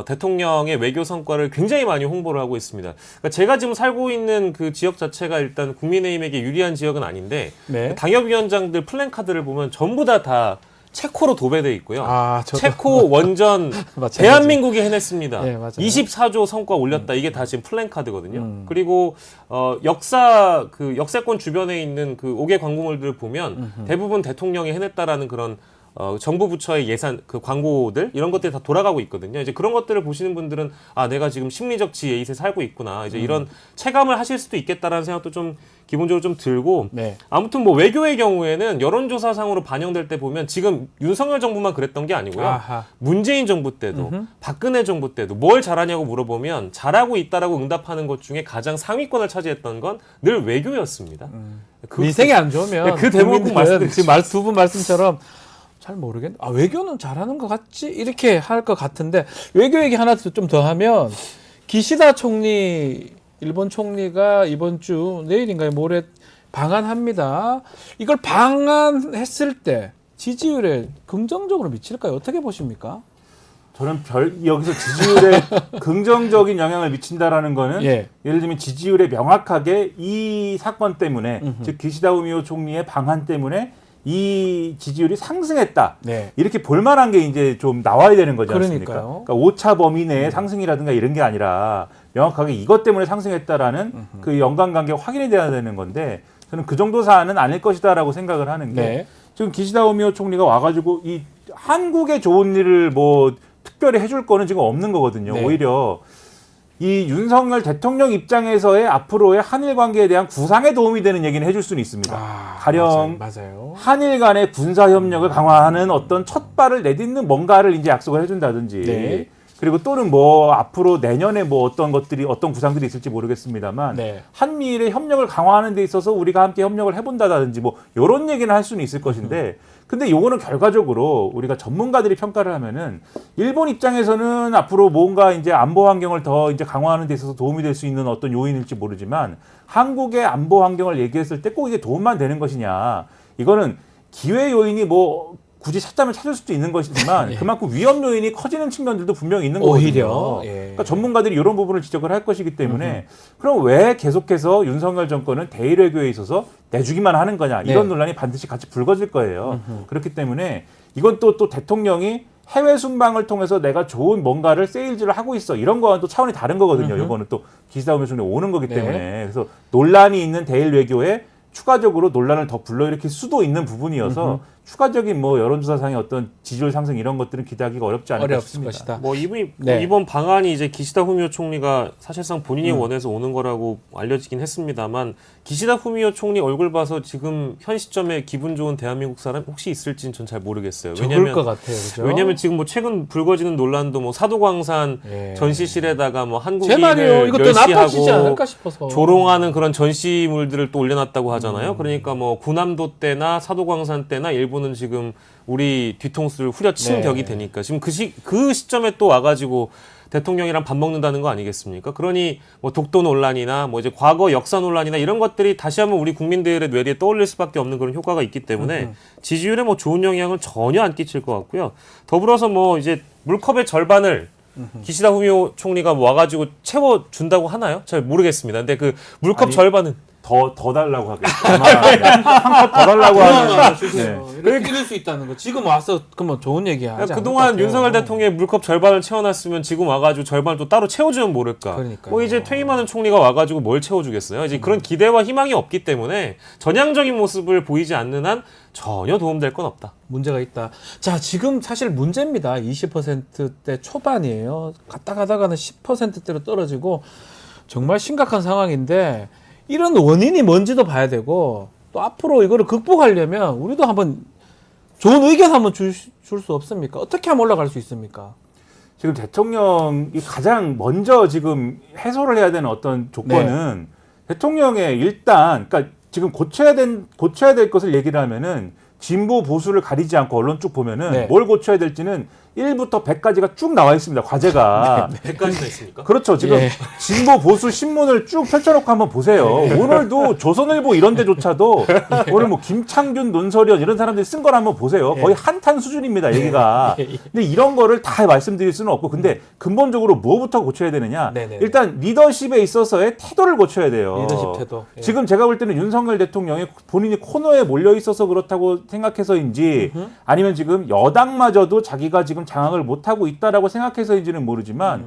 대통령의 외교 성과를 굉장히 많이 홍보를 하고 있습니다. 그러니까 제가 지금 살고 있는 그 지역 자체가 일단 국민의힘에게 유리한 지역은 아닌데 네. 당협위원장들 플랜카드를 보면 전부 다 체코로 도배돼 있고요. 아, 저도 체코 원전 마찬가지. 대한민국이 해냈습니다. 네, 맞아요. 24조 성과 올렸다. 이게 다 지금 플랜카드거든요. 그리고 역세권 주변에 있는 그 5개 광고물들을 보면 대부분 대통령이 해냈다라는 그런 정부 부처의 예산, 그 광고들, 이런 것들이 다 돌아가고 있거든요. 이제 그런 것들을 보시는 분들은, 아, 내가 지금 심리적 지에잇에 살고 있구나. 이제 이런 체감을 하실 수도 있겠다라는 생각도 좀 기본적으로 좀 들고, 네. 아무튼 뭐 외교의 경우에는 여론조사상으로 반영될 때 보면 지금 윤석열 정부만 그랬던 게 아니고요. 아하. 문재인 정부 때도, 박근혜 정부 때도 뭘 잘하냐고 물어보면 잘하고 있다라고 응답하는 것 중에 가장 상위권을 차지했던 건 늘 외교였습니다. 민생이 안 좋으면 그 대목은 꼭 말씀드리고 지금 두 분 말씀처럼 잘 모르겠네. 아, 외교는 잘하는 것 같지? 이렇게 할 것 같은데 외교 얘기 하나 좀 더 하면 기시다 총리, 일본 총리가 이번 주 내일인가요? 모레 방한합니다. 이걸 방한했을 때 지지율에 긍정적으로 미칠까요? 어떻게 보십니까? 저는 여기서 지지율에 긍정적인 영향을 미친다라는 거는 예. 예를 들면 지지율에 명확하게 이 사건 때문에 즉 기시다 우미오 총리의 방한 때문에 이 지지율이 상승했다. 네. 이렇게 볼만한 게 이제 좀 나와야 되는 거지 않습니까? 그러니까요. 그러니까 오차 범위 내의 상승이라든가 이런 게 아니라 명확하게 이것 때문에 상승했다라는 그 연관관계가 확인이 돼야 되는 건데 저는 그 정도 사안은 아닐 것이다라고 생각을 하는 게 네. 지금 기시다 우미오 총리가 와가지고 이 한국에 좋은 일을 뭐 특별히 해줄 거는 지금 없는 거거든요. 네. 오히려 이 윤석열 대통령 입장에서의 앞으로의 한일 관계에 대한 구상에 도움이 되는 얘기는 해줄 수는 있습니다. 가령 맞아요. 한일 간의 군사 협력을 강화하는 어떤 첫 발을 내딛는 뭔가를 이제 약속을 해준다든지 네. 그리고 또는 뭐 앞으로 내년에 뭐 어떤 것들이 어떤 구상들이 있을지 모르겠습니다만 네. 한미일의 협력을 강화하는 데 있어서 우리가 함께 협력을 해본다든지 뭐 이런 얘기는 할 수는 있을 것인데 근데 요거는 결과적으로 우리가 전문가들이 평가를 하면은 일본 입장에서는 앞으로 뭔가 이제 안보 환경을 더 이제 강화하는 데 있어서 도움이 될 수 있는 어떤 요인일지 모르지만 한국의 안보 환경을 얘기했을 때 꼭 이게 도움만 되는 것이냐 이거는 기회 요인이 뭐 굳이 찾자면 찾을 수도 있는 것이지만 예. 그만큼 위험 요인이 커지는 측면들도 분명히 있는 거거든요. 오히려, 예. 그러니까 전문가들이 이런 부분을 지적을 할 것이기 때문에 그럼 왜 계속해서 윤석열 정권은 대일 외교에 있어서 내주기만 하는 거냐 이런 네. 논란이 반드시 같이 불거질 거예요. 그렇기 때문에 이건 또 대통령이 해외 순방을 통해서 내가 좋은 뭔가를 세일즈를 하고 있어 이런 거와는 또 차원이 다른 거거든요. 이거는 또 기시다 후미오총리 오는 거기 네. 때문에 그래서 논란이 있는 대일 외교에 추가적으로 논란을 더 불러일으킬 수도 있는 부분이어서 추가적인 뭐 여론조사상의 어떤 지지율 상승 이런 것들은 기대하기가 어렵지 않을까 어렵을 싶습니다. 것이다. 뭐 이번 네. 이번 방안이 이제 기시다 후미오 총리가 사실상 본인이 원해서 오는 거라고 알려지긴 했습니다만 기시다 후미오 총리 얼굴 봐서 지금 현 시점에 기분 좋은 대한민국 사람 혹시 있을지는 전 잘 모르겠어요. 좋을 것 같아요. 그죠? 왜냐면 지금 뭐 최근 불거지는 논란도 뭐 사도광산 예. 전시실에다가 뭐 제 말이에요. 한국인을 이것도 나빠지지 멸시하고 않을까 싶어서. 조롱하는 그런 전시물들을 또 올려놨다고 하잖아요. 그러니까 뭐 군함도 때나 사도광산 때나 일부는 지금 우리 뒤통수를 후려친 네. 격이 되니까 지금 그 시점에 또 와가지고 대통령이랑 밥 먹는다는 거 아니겠습니까? 그러니 뭐 독도 논란이나 뭐 이제 과거 역사 논란이나 이런 것들이 다시 한번 우리 국민들의 뇌리에 떠올릴 수밖에 없는 그런 효과가 있기 때문에 지지율에 뭐 좋은 영향을 전혀 안 끼칠 것 같고요. 더불어서 뭐 이제 물컵의 절반을 기시다 후미오 총리가 와가지고 채워준다고 하나요? 잘 모르겠습니다. 근데 그 물컵 아니, 절반은 더 달라고 하겠죠. 한컵 더 달라고 하면 이렇게 이럴 수 있다는 거. 지금 와서 그러면 좋은 얘기 하지 않을 것 그동안 같아요. 윤석열 대통령의 물컵 절반을 채워놨으면 지금 와가지고 절반을 또 따로 채워주면 모를까. 그러니까요. 뭐 이제 퇴임하는 총리가 와가지고 뭘 채워주겠어요. 이제 그런 기대와 희망이 없기 때문에 전향적인 모습을 보이지 않는 한 전혀 도움될 건 없다. 문제가 있다. 자, 지금 사실 문제입니다. 20%대 초반이에요. 갔다 가다가는 10%대로 떨어지고 정말 심각한 상황인데 이런 원인이 뭔지도 봐야 되고 또 앞으로 이거를 극복하려면 우리도 한번 좋은 의견 한번 줄 수 없습니까? 어떻게 하면 올라갈 수 있습니까? 지금 대통령이 가장 먼저 지금 해소를 해야 되는 어떤 조건은 대통령의 일단 그러니까 지금 고쳐야 될 것을 얘기를 하면은 진보 보수를 가리지 않고 언론 쭉 보면은 네. 뭘 고쳐야 될지는 1부터 100까지가 쭉 나와 있습니다. 과제가. 100가지나 있습니까? 그렇죠. 지금 예. 진보 보수 신문을 쭉 펼쳐놓고 한번 보세요. 오늘도 조선일보 이런 데조차도 오늘 뭐 김창균, 논설위원 이런 사람들이 쓴 걸 한번 보세요. 거의 한탄 수준입니다. 얘기가. 근데 이런 거를 다 말씀드릴 수는 없고 근데 근본적으로 뭐부터 고쳐야 되느냐. 네네네. 일단 리더십에 있어서의 태도를 고쳐야 돼요. 리더십 태도. 예. 지금 제가 볼 때는 윤석열 대통령이 본인이 코너에 몰려 있어서 그렇다고 생각해서인지 아니면 지금 여당마저도 자기가 지금 장악을 못하고 있다라고 생각해서인지는 모르지만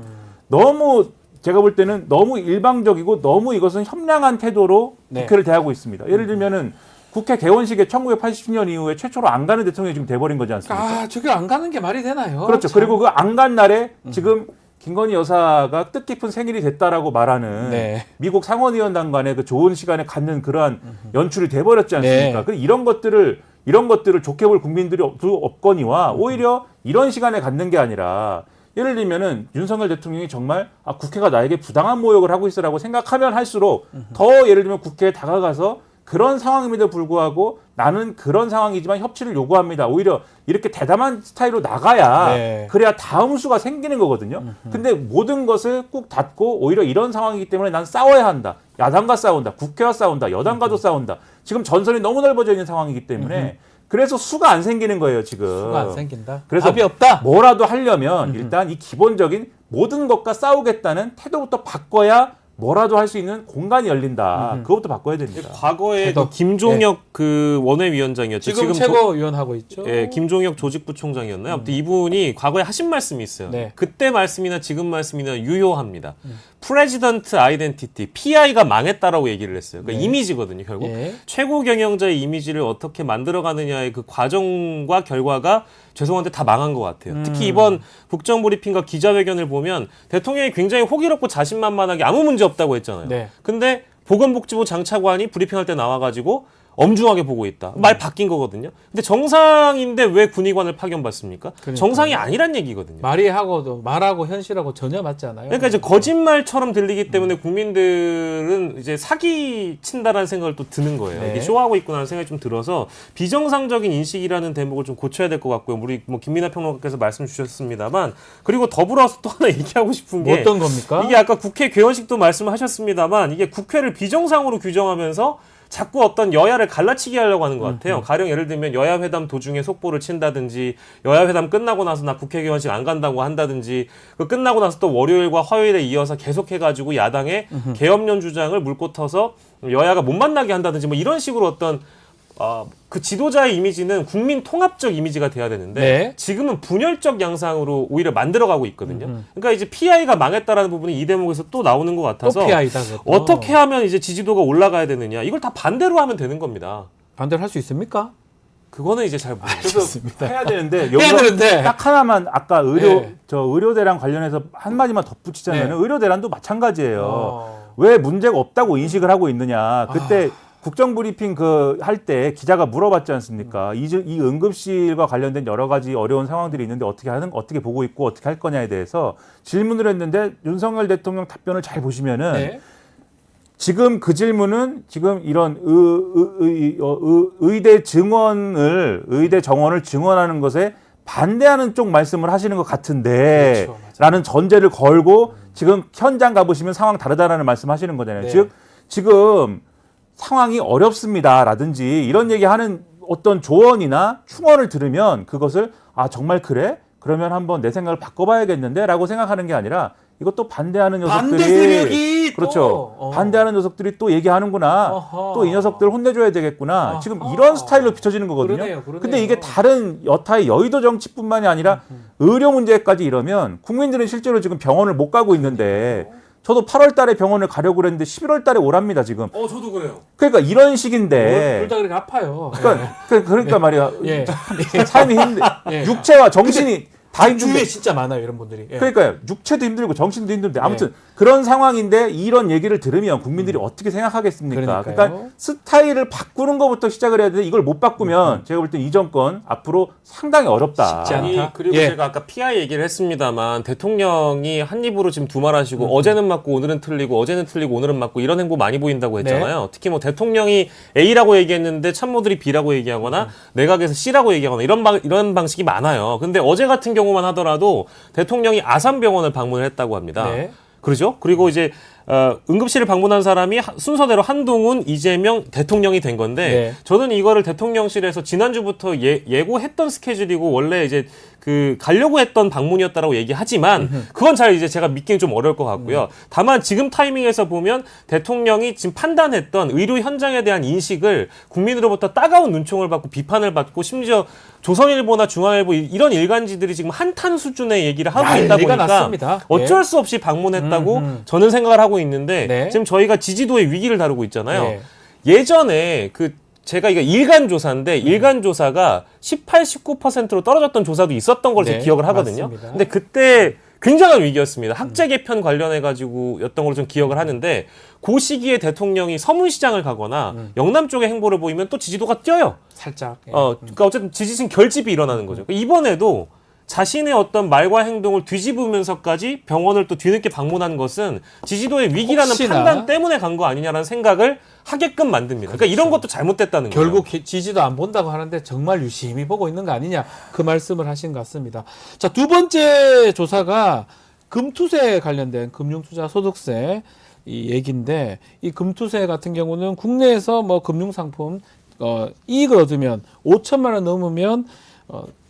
너무 제가 볼 때는 너무 일방적이고 너무 이것은 협량한 태도로 네. 국회를 대하고 있습니다. 예를 들면은 국회 개원식에 1980년 이후에 최초로 안 가는 대통령이 지금 돼버린 거지 않습니까? 아, 저기 안 가는 게 말이 되나요? 그렇죠. 참. 그리고 그 안 간 날에 지금 김건희 여사가 뜻깊은 생일이 됐다라고 말하는 네. 미국 상원의원단 간의 그 좋은 시간에 갖는 그러한 연출이 돼버렸지 않습니까? 네. 이런 것들을 좋게 볼 국민들이 없거니와 오히려 이런 시간에 갖는 게 아니라 예를 들면은 윤석열 대통령이 정말 국회가 나에게 부당한 모욕을 하고 있어라고 생각하면 할수록 더 예를 들면 국회에 다가가서 그런 상황임에도 불구하고 나는 그런 상황이지만 협치를 요구합니다. 오히려 이렇게 대담한 스타일로 나가야 네. 그래야 다음 수가 생기는 거거든요. 근데 모든 것을 꾹 닫고 오히려 이런 상황이기 때문에 난 싸워야 한다. 야당과 싸운다. 국회와 싸운다. 여당과도 싸운다. 지금 전선이 너무 넓어져 있는 상황이기 때문에 그래서 수가 안 생기는 거예요, 지금. 수가 안 생긴다. 그래서 답이 없다. 뭐라도 하려면 일단 이 기본적인 모든 것과 싸우겠다는 태도부터 바꿔야 뭐라도 할 수 있는 공간이 열린다. 그것부터 바꿔야 됩니다. 과거에 태도. 그 김종혁 그 원외위원장이었죠. 지금 최고위원 하고 있죠. 예, 김종혁 조직부총장이었나요? 아무튼 이분이 과거에 하신 말씀이 있어요. 네. 그때 말씀이나 지금 말씀이나 유효합니다. 프레지던트 아이덴티티, PI가 망했다라고 얘기를 했어요. 그러니까 이미지거든요, 결국. 예. 최고 경영자의 이미지를 어떻게 만들어가느냐의 그 과정과 결과가 죄송한데 다 망한 것 같아요. 특히 이번 국정브리핑과 기자회견을 보면 대통령이 굉장히 호기롭고 자신만만하게 아무 문제 없다고 했잖아요. 네. 근데 보건복지부 장차관이 브리핑할 때 나와가지고 엄중하게 보고 있다. 말 바뀐 거거든요. 근데 정상인데 왜 군의관을 파견받습니까? 그러니까요. 정상이 아니란 얘기거든요. 말하고 현실하고 전혀 맞지 않아요. 그러니까 이제 거짓말처럼 들리기 때문에 국민들은 이제 사기 친다라는 생각을 또 드는 거예요. 네. 이게 쇼하고 있구나라는 생각이 좀 들어서 비정상적인 인식이라는 대목을 좀 고쳐야 될 것 같고요. 우리 뭐 김민하 평론가께서 말씀 주셨습니다만 그리고 더불어서 또 하나 얘기하고 싶은 게 어떤 겁니까? 이게 아까 국회 개원식도 말씀하셨습니다만 이게 국회를 비정상으로 규정하면서 자꾸 어떤 여야를 갈라치기 하려고 하는 것 같아요. 가령 예를 들면 여야 회담 도중에 속보를 친다든지 여야 회담 끝나고 나서 나 국회의원실 안 간다고 한다든지 그 끝나고 나서 또 월요일과 화요일에 이어서 계속해가지고 야당의 계엄령 주장을 물고 터서 여야가 못 만나게 한다든지 뭐 이런 식으로 어떤 그 지도자의 이미지는 국민 통합적 이미지가 돼야 되는데 네. 지금은 분열적 양상으로 오히려 만들어가고 있거든요. 그러니까 이제 PI가 망했다라는 부분이 이 대목에서 또 나오는 것 같아서 또 PI다. 그것도. 어떻게 하면 이제 지지도가 올라가야 되느냐 이걸 다 반대로 하면 되는 겁니다. 반대로 할 수 있습니까? 그거는 이제 잘 모르겠어요. 그래서 해야 되는데 해야 여기서 되는데. 딱 하나만 아까 네. 의료대란 관련해서 한 마디만 덧붙이자면 네. 의료대란도 마찬가지예요. 왜 문제가 없다고 인식을 하고 있느냐. 그때 국정브리핑 할 때 기자가 물어봤지 않습니까? 이 응급실과 관련된 여러 가지 어려운 상황들이 있는데 어떻게 보고 있고 어떻게 할 거냐에 대해서 질문을 했는데 윤석열 대통령 답변을 잘 보시면은 네. 지금 그 질문은 지금 이런 의대 정원을 증원하는 것에 반대하는 쪽 말씀을 하시는 것 같은데 그렇죠, 맞아요. 라는 전제를 걸고 지금 현장 가보시면 상황 다르다라는 말씀하시는 거잖아요. 네. 즉 지금 상황이 어렵습니다라든지 이런 얘기하는 어떤 조언이나 충언을 들으면 그것을 정말 그래? 그러면 한번 내 생각을 바꿔봐야겠는데라고 생각하는 게 아니라 이것도 반대하는 녀석들이 반대 세력이 그렇죠. 또, 반대하는 녀석들이 또 얘기하는구나. 어허. 또 이 녀석들 혼내줘야 되겠구나. 어허. 지금 이런 스타일로 비춰지는 거거든요. 그러네요. 근데 이게 다른 여타의 여의도 정치뿐만이 아니라 의료 문제까지 이러면 국민들은 실제로 지금 병원을 못 가고 있는데 저도 8월 달에 병원을 가려고 그랬는데 11월 달에 오랍니다, 지금. 저도 그래요. 그러니까 이런 식인데. 둘다 그렇게 아파요. 그러니까 말이야. 예. 삶이 힘들. 예. 육체와 정신이 다 힘든데. 주위에 진짜 많아요, 이런 분들이. 예. 그러니까요. 육체도 힘들고 정신도 힘든데 아무튼 그런 상황인데 이런 얘기를 들으면 국민들이 어떻게 생각하겠습니까? 그러니까요. 그러니까 스타일을 바꾸는 것부터 시작을 해야 되는데 이걸 못 바꾸면 제가 볼 때 이 정권 앞으로 상당히 어렵다. 쉽지 않다. 아니 그리고 예. 제가 아까 PI 얘기를 했습니다만 대통령이 한 입으로 지금 두말하시고 어제는 맞고 오늘은 틀리고 어제는 틀리고 오늘은 맞고 이런 행보 많이 보인다고 했잖아요. 특히 뭐 대통령이 A라고 얘기했는데 참모들이 B라고 얘기하거나 내각에서 C라고 얘기하거나 이런 방식이 많아요. 근데 어제 같은 경우만 하더라도 대통령이 아산병원을 방문을 했다고 합니다. 네. 그렇죠? 그리고 이제 응급실을 방문한 사람이 순서대로 한동훈, 이재명 대통령이 된 건데 네. 저는 이거를 대통령실에서 지난주부터 예고했던 스케줄이고 원래 이제 그 가려고 했던 방문이었다라고 얘기하지만 그건 잘 이제 제가 믿기는 좀 어려울 것 같고요. 다만 지금 타이밍에서 보면 대통령이 지금 판단했던 의료 현장에 대한 인식을 국민으로부터 따가운 눈총을 받고 비판을 받고 심지어 조선일보나 중앙일보 이런 일간지들이 지금 한탄 수준의 얘기를 하고 있다 난리가 보니까 났습니다. 어쩔 수 없이 방문했다고 저는 생각을 하고 있는데 네. 지금 저희가 지지도의 위기를 다루고 있잖아요. 네. 예전에 제가 이거 일간 조사인데 일간 조사가 18, 19%로 떨어졌던 조사도 있었던 걸 제가 네, 기억을 하거든요. 맞습니다. 근데 그때 굉장한 위기였습니다. 학제 개편 관련해 가지고였던 걸로 좀 기억을 하는데 그 시기에 대통령이 서문시장을 가거나 영남 쪽의 행보를 보이면 또 지지도가 뛰어요. 살짝. 예. 그러니까 어쨌든 지지층 결집이 일어나는 거죠. 이번에도 자신의 어떤 말과 행동을 뒤집으면서까지 병원을 또 뒤늦게 방문한 것은 지지도의 위기라는 혹시나. 판단 때문에 간 거 아니냐라는 생각을 하게끔 만듭니다. 그러니까 이런 것도 잘못됐다는 거예요. 결국 지지도 안 본다고 하는데 정말 유심히 보고 있는 거 아니냐 그 말씀을 하신 것 같습니다. 자, 두 번째 조사가 금투세 관련된 금융투자 소득세 이 얘기인데 이 금투세 같은 경우는 국내에서 뭐 금융상품 이익을 얻으면 5천만 원 넘으면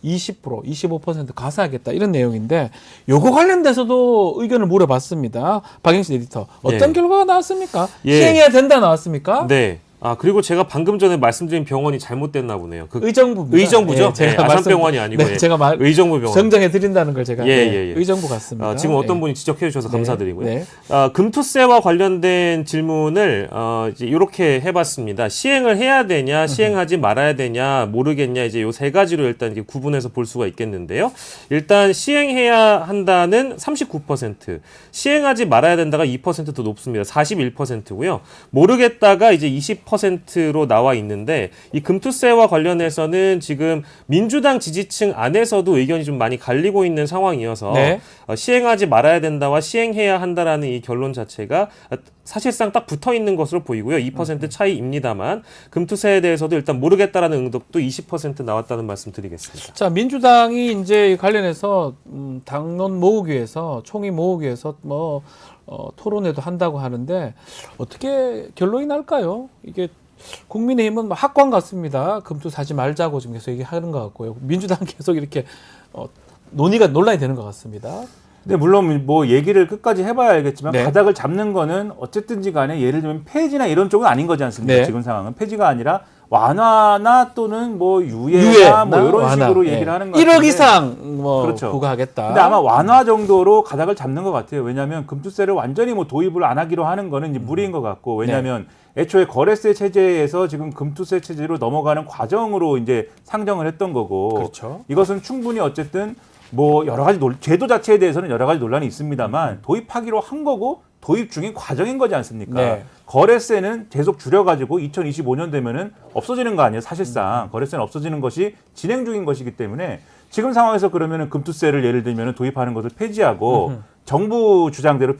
20%, 25% 가사하겠다 이런 내용인데 요거 관련돼서도 의견을 물어봤습니다. 박영신 에디터 어떤 예. 결과가 나왔습니까? 예. 시행해야 된다 나왔습니까? 네. 그리고 제가 방금 전에 말씀드린 병원이 잘못됐나 보네요. 의정부입니다. 의정부죠? 예, 제가 네, 아산병원이 아니고 네, 제가 의정부 병원. 정정해 드린다는 걸 제가 예, 네, 예, 예. 의정부 같습니다. 지금 어떤 예. 분이 지적해 주셔서 감사드리고요. 네. 금투세와 관련된 질문을 이제 이렇게 해봤습니다. 시행을 해야 되냐, 시행하지 말아야 되냐, 모르겠냐, 이제 요 세 가지로 일단 이제 구분해서 볼 수가 있겠는데요. 일단 시행해야 한다는 39%, 시행하지 말아야 된다가 2% 더 높습니다. 41%고요. 모르겠다가 이제 20%로 나와 있는데 이 금투세와 관련해서는 지금 민주당 지지층 안에서도 의견이 좀 많이 갈리고 있는 상황이어서 네. 시행하지 말아야 된다와 시행해야 한다라는 이 결론 자체가 사실상 딱 붙어 있는 것으로 보이고요. 2% 차이입니다만 금투세에 대해서도 일단 모르겠다라는 응답도 20% 나왔다는 말씀 드리겠습니다. 자, 민주당이 이제 관련해서 당론 모으기위해서 총의 모으기위해서 뭐 토론회도 한다고 하는데 어떻게 결론이 날까요? 이게 국민의힘은 뭐 학관 같습니다. 금투 사지 말자고 지금 계속 얘기하는 것 같고요. 민주당 계속 이렇게 논란이 되는 것 같습니다. 근데 물론 뭐 얘기를 끝까지 해봐야 알겠지만 네. 가닥을 잡는 거는 어쨌든지 간에 예를 들면 폐지나 이런 쪽은 아닌 거지 않습니까? 네. 지금 상황은 폐지가 아니라 완화나 또는 뭐 유예나 뭐 이런 완화. 식으로 예. 얘기를 하는 거 1억 같은데. 이상 뭐 그렇죠. 부과하겠다. 근데 아마 완화 정도로 가닥을 잡는 것 같아요. 왜냐하면 금투세를 완전히 뭐 도입을 안 하기로 하는 거는 이제 무리인 것 같고, 왜냐하면 애초에 거래세 체제에서 지금 금투세 체제로 넘어가는 과정으로 이제 상정을 했던 거고, 그렇죠. 이것은 충분히 어쨌든 뭐 여러 가지 제도 자체에 대해서는 여러 가지 논란이 있습니다만 도입하기로 한 거고 도입 중인 과정인 거지 않습니까? 네. 거래세는 계속 줄여가지고 2025년 되면은 없어지는 거 아니에요? 사실상 거래세는 없어지는 것이 진행 중인 것이기 때문에 지금 상황에서 그러면은 금투세를 예를 들면은 도입하는 것을 폐지하고 정부 주장대로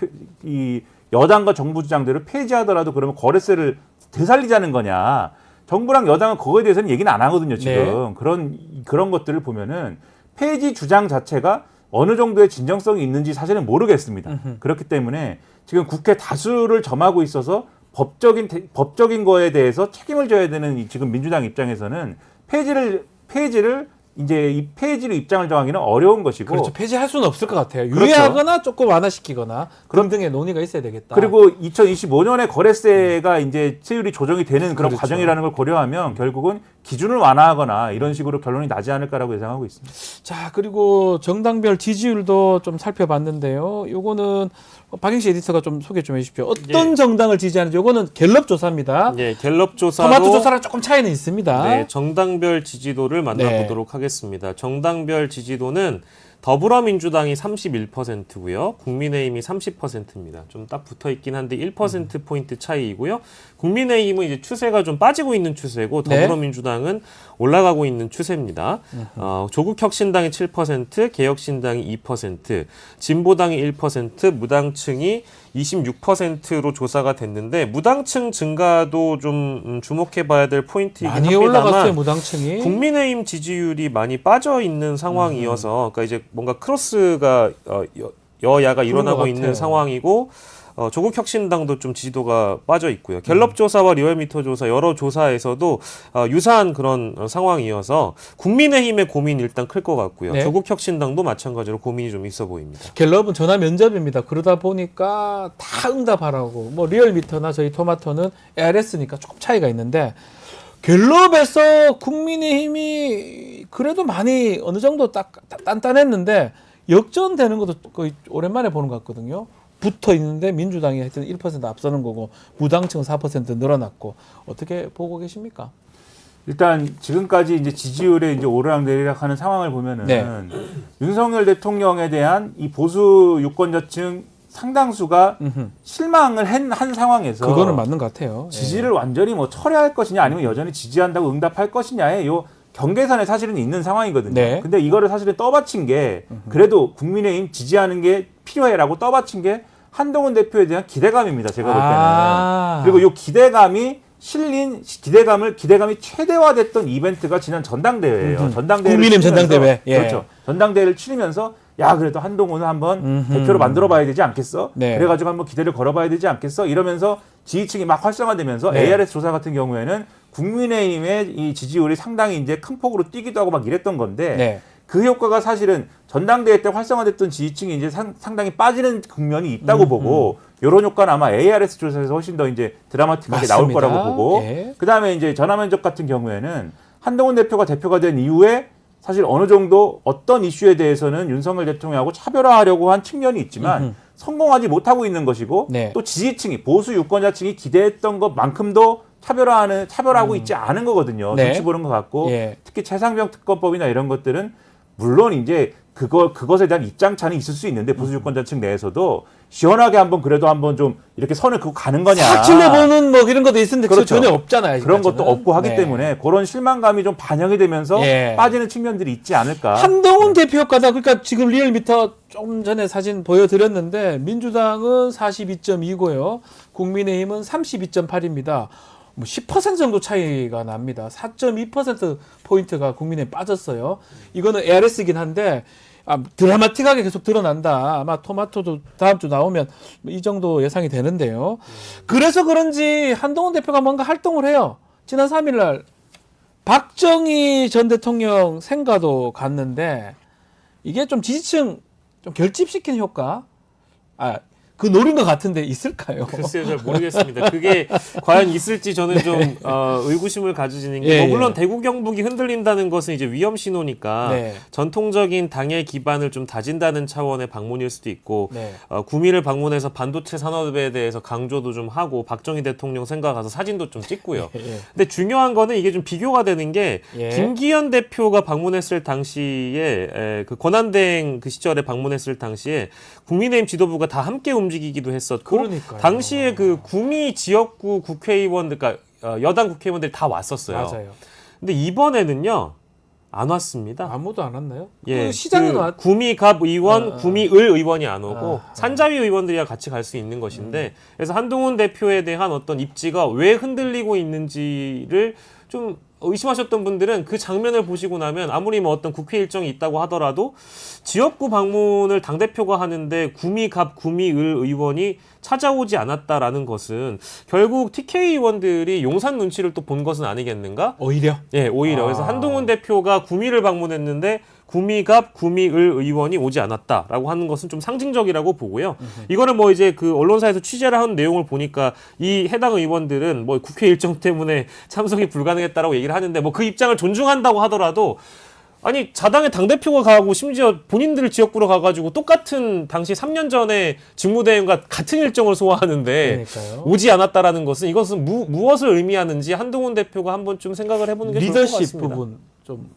이 여당과 정부 주장대로 폐지하더라도 그러면 거래세를 되살리자는 거냐? 정부랑 여당은 그거에 대해서는 얘기는 안 하거든요. 지금 그런 것들을 보면은 폐지 주장 자체가 어느 정도의 진정성이 있는지 사실은 모르겠습니다. 그렇기 때문에 지금 국회 다수를 점하고 있어서 법적인 거에 대해서 책임을 져야 되는 지금 민주당 입장에서는 폐지를 이제 이 폐지로 입장을 정하기는 어려운 것이고, 그렇죠. 폐지할 수는 없을 것 같아요. 그렇죠. 유예하거나 조금 완화시키거나 그런 등의 논의가 있어야 되겠다. 그리고 2025년에 거래세가 이제 세율이 조정이 되는 그런 그렇죠. 과정이라는 걸 고려하면 결국은 기준을 완화하거나 이런 식으로 결론이 나지 않을까라고 예상하고 있습니다. 자, 그리고 정당별 지지율도 좀 살펴봤는데요. 요거는 박영식 에디터가 좀 소개 좀 해주십시오. 어떤 정당을 지지하는지. 요거는 갤럽 조사입니다. 예, 갤럽 조사로 토마토 조사랑 조금 차이는 있습니다. 네, 정당별 지지도를 만나보도록 하겠습니다. 정당별 지지도는 더불어민주당이 31%고요. 국민의힘이 30%입니다. 좀 딱 붙어 있긴 한데 1%포인트 차이이고요. 국민의힘은 이제 추세가 좀 빠지고 있는 추세고 더불어민주당은 올라가고 있는 추세입니다. 조국혁신당이 7%, 개혁신당이 2%, 진보당이 1%, 무당층이 26%로 조사가 됐는데 무당층 증가도 좀 주목해봐야 될 포인트이긴 많이 합니다만 올라갔어요, 무당층이. 국민의힘 지지율이 많이 빠져 있는 상황이어서 그러니까 이제 뭔가 크로스가 여야가 일어나고 있는 상황이고 조국혁신당도 좀 지지도가 빠져 있고요. 갤럽 조사와 리얼미터 조사 여러 조사에서도 유사한 그런 상황이어서 국민의힘의 고민이 일단 클 것 같고요. 네. 조국혁신당도 마찬가지로 고민이 좀 있어 보입니다. 갤럽은 전화 면접입니다. 그러다 보니까 다 응답하라고. 뭐 리얼미터나 저희 토마토는 ARS니까 조금 차이가 있는데 갤럽에서 국민의힘이 그래도 많이 어느 정도 딱 단단했는데 역전되는 것도 거의 오랜만에 보는 것 같거든요. 붙어 있는데 민주당이 하여튼 1% 앞서는 거고 무당층은 4% 늘어났고 어떻게 보고 계십니까? 일단 지금까지 이제 지지율에 이제 오르락내리락하는 상황을 보면은 윤석열 대통령에 대한 이 보수 유권자층 상당수가 실망을 한 상황에서 그거는 맞는 것 같아요. 지지를 완전히 뭐 철회할 것이냐 아니면 여전히 지지한다고 응답할 것이냐에 요 경계선에 사실은 있는 상황이거든요. 네. 근데 이거를 사실은 떠받친 게 그래도 국민의힘 지지하는 게 필요해라고 떠받친 게 한동훈 대표에 대한 기대감입니다. 제가 볼 때는. 그리고 이 기대감이 실린 기대감이 최대화됐던 이벤트가 지난 전당대회예요. 전당대회를 국민의힘 치르면서, 전당대회. 예. 그렇죠. 전당대회를 치르면서 야 그래도 한동훈을 한번 대표로 만들어봐야 되지 않겠어? 네. 그래가지고 한번 기대를 걸어봐야 되지 않겠어? 이러면서 지지층이 막 활성화되면서 네. ARS 조사 같은 경우에는 국민의힘의 이 지지율이 상당히 이제 큰 폭으로 뛰기도 하고 막 이랬던 건데 네. 그 효과가 사실은 전당대회 때 활성화됐던 지지층이 이제 상당히 빠지는 국면이 있다고 보고 이런 효과는 아마 ARS 조사에서 훨씬 더 이제 드라마틱하게 나올 맞습니다. 거라고 보고 예. 그다음에 이제 전화면접 같은 경우에는 한동훈 대표가 대표가 된 이후에 사실 어느 정도 어떤 이슈에 대해서는 윤석열 대통령하고 차별화하려고 한 측면이 있지만 성공하지 못하고 있는 것이고 네. 또 지지층이 보수 유권자층이 기대했던 것만큼도 차별하고 있지 않은 거거든요. 네. 눈치 보는 것 같고 예. 특히 최상병 특검법이나 이런 것들은 물론 이제 그것에 대한 입장차는 있을 수 있는데 보수 유권자층 내에서도 시원하게 그래도 한번 좀 이렇게 선을 그고 가는 거냐. 삭질내보는 뭐 이런 것도 있었는데 그거 그렇죠. 전혀 없잖아요. 그런 아직까지는. 것도 없고 하기 네. 때문에 그런 실망감이 좀 반영이 되면서 예. 빠지는 측면들이 있지 않을까. 한동훈 대표 효과다. 그러니까 지금 리얼미터 좀 전에 사진 보여드렸는데 민주당은 42.2고요. 국민의힘은 32.8입니다. 뭐 10% 정도 차이가 납니다. 4.2%포인트가 국민의힘 빠졌어요. 이거는 ARS이긴 한데 드라마틱하게 계속 드러난다. 아마 토마토도 다음 주 나오면 이 정도 예상이 되는데요. 그래서 그런지 한동훈 대표가 뭔가 활동을 해요. 지난 3일 날 박정희 전 대통령 생가도 갔는데 이게 좀 지지층 좀 결집시키는 효과, 그 노린 것 같은데 있을까요? 글쎄요, 잘 모르겠습니다. 그게 과연 있을지 저는 좀 의구심을 가지는 게, 예, 물론 예. 대구 경북이 흔들린다는 것은 이제 위험 신호니까 네. 전통적인 당의 기반을 좀 다진다는 차원의 방문일 수도 있고, 네. 구미를 방문해서 반도체 산업에 대해서 강조도 좀 하고 박정희 대통령 생각 가서 사진도 좀 찍고요. 예. 근데 중요한 거는 이게 좀 비교가 되는 게, 예. 김기현 대표가 방문했을 당시에 그 권한대행 그 시절에 방문했을 당시에 국민의힘 지도부가 다 함께 움직이기도 했었고, 그러니까요. 당시에 그 구미 지역구 국회의원들, 그러니까 여당 국회의원들이 다 왔었어요. 맞아요. 근데 이번에는요 안 왔습니다. 아무도 안 왔나요? 예, 그 시장은 그 구미갑 의원, 구미을 의원이 안 오고 아. 산자위 의원들이랑 같이 갈 수 있는 것인데, 그래서 한동훈 대표에 대한 어떤 입지가 왜 흔들리고 있는지를 좀 의심하셨던 분들은 그 장면을 보시고 나면, 아무리 뭐 어떤 국회 일정이 있다고 하더라도 지역구 방문을 당대표가 하는데 구미갑, 구미을 의원이 찾아오지 않았다라는 것은 결국 TK 의원들이 용산 눈치를 또 본 것은 아니겠는가? 오히려 예, 오히려. 그래서 아. 한동훈 대표가 구미를 방문했는데 구미갑, 구미을 의원이 오지 않았다라고 하는 것은 좀 상징적이라고 보고요. 이거는 뭐 이제 그 언론사에서 취재를 한 내용을 보니까 이 해당 의원들은 뭐 국회 일정 때문에 참석이 불가능했다라고 얘기를 하는데, 뭐 그 입장을 존중한다고 하더라도, 아니 자당의 당대표가 가고 심지어 본인들 지역구로 가가지고 똑같은 당시 3년 전에 직무대행과 같은 일정을 소화하는데 그러니까요. 오지 않았다라는 것은, 이것은 무엇을 의미하는지 한동훈 대표가 한번 좀 생각을 해보는 게 좋을 것 리더십 같습니다. 부분 좀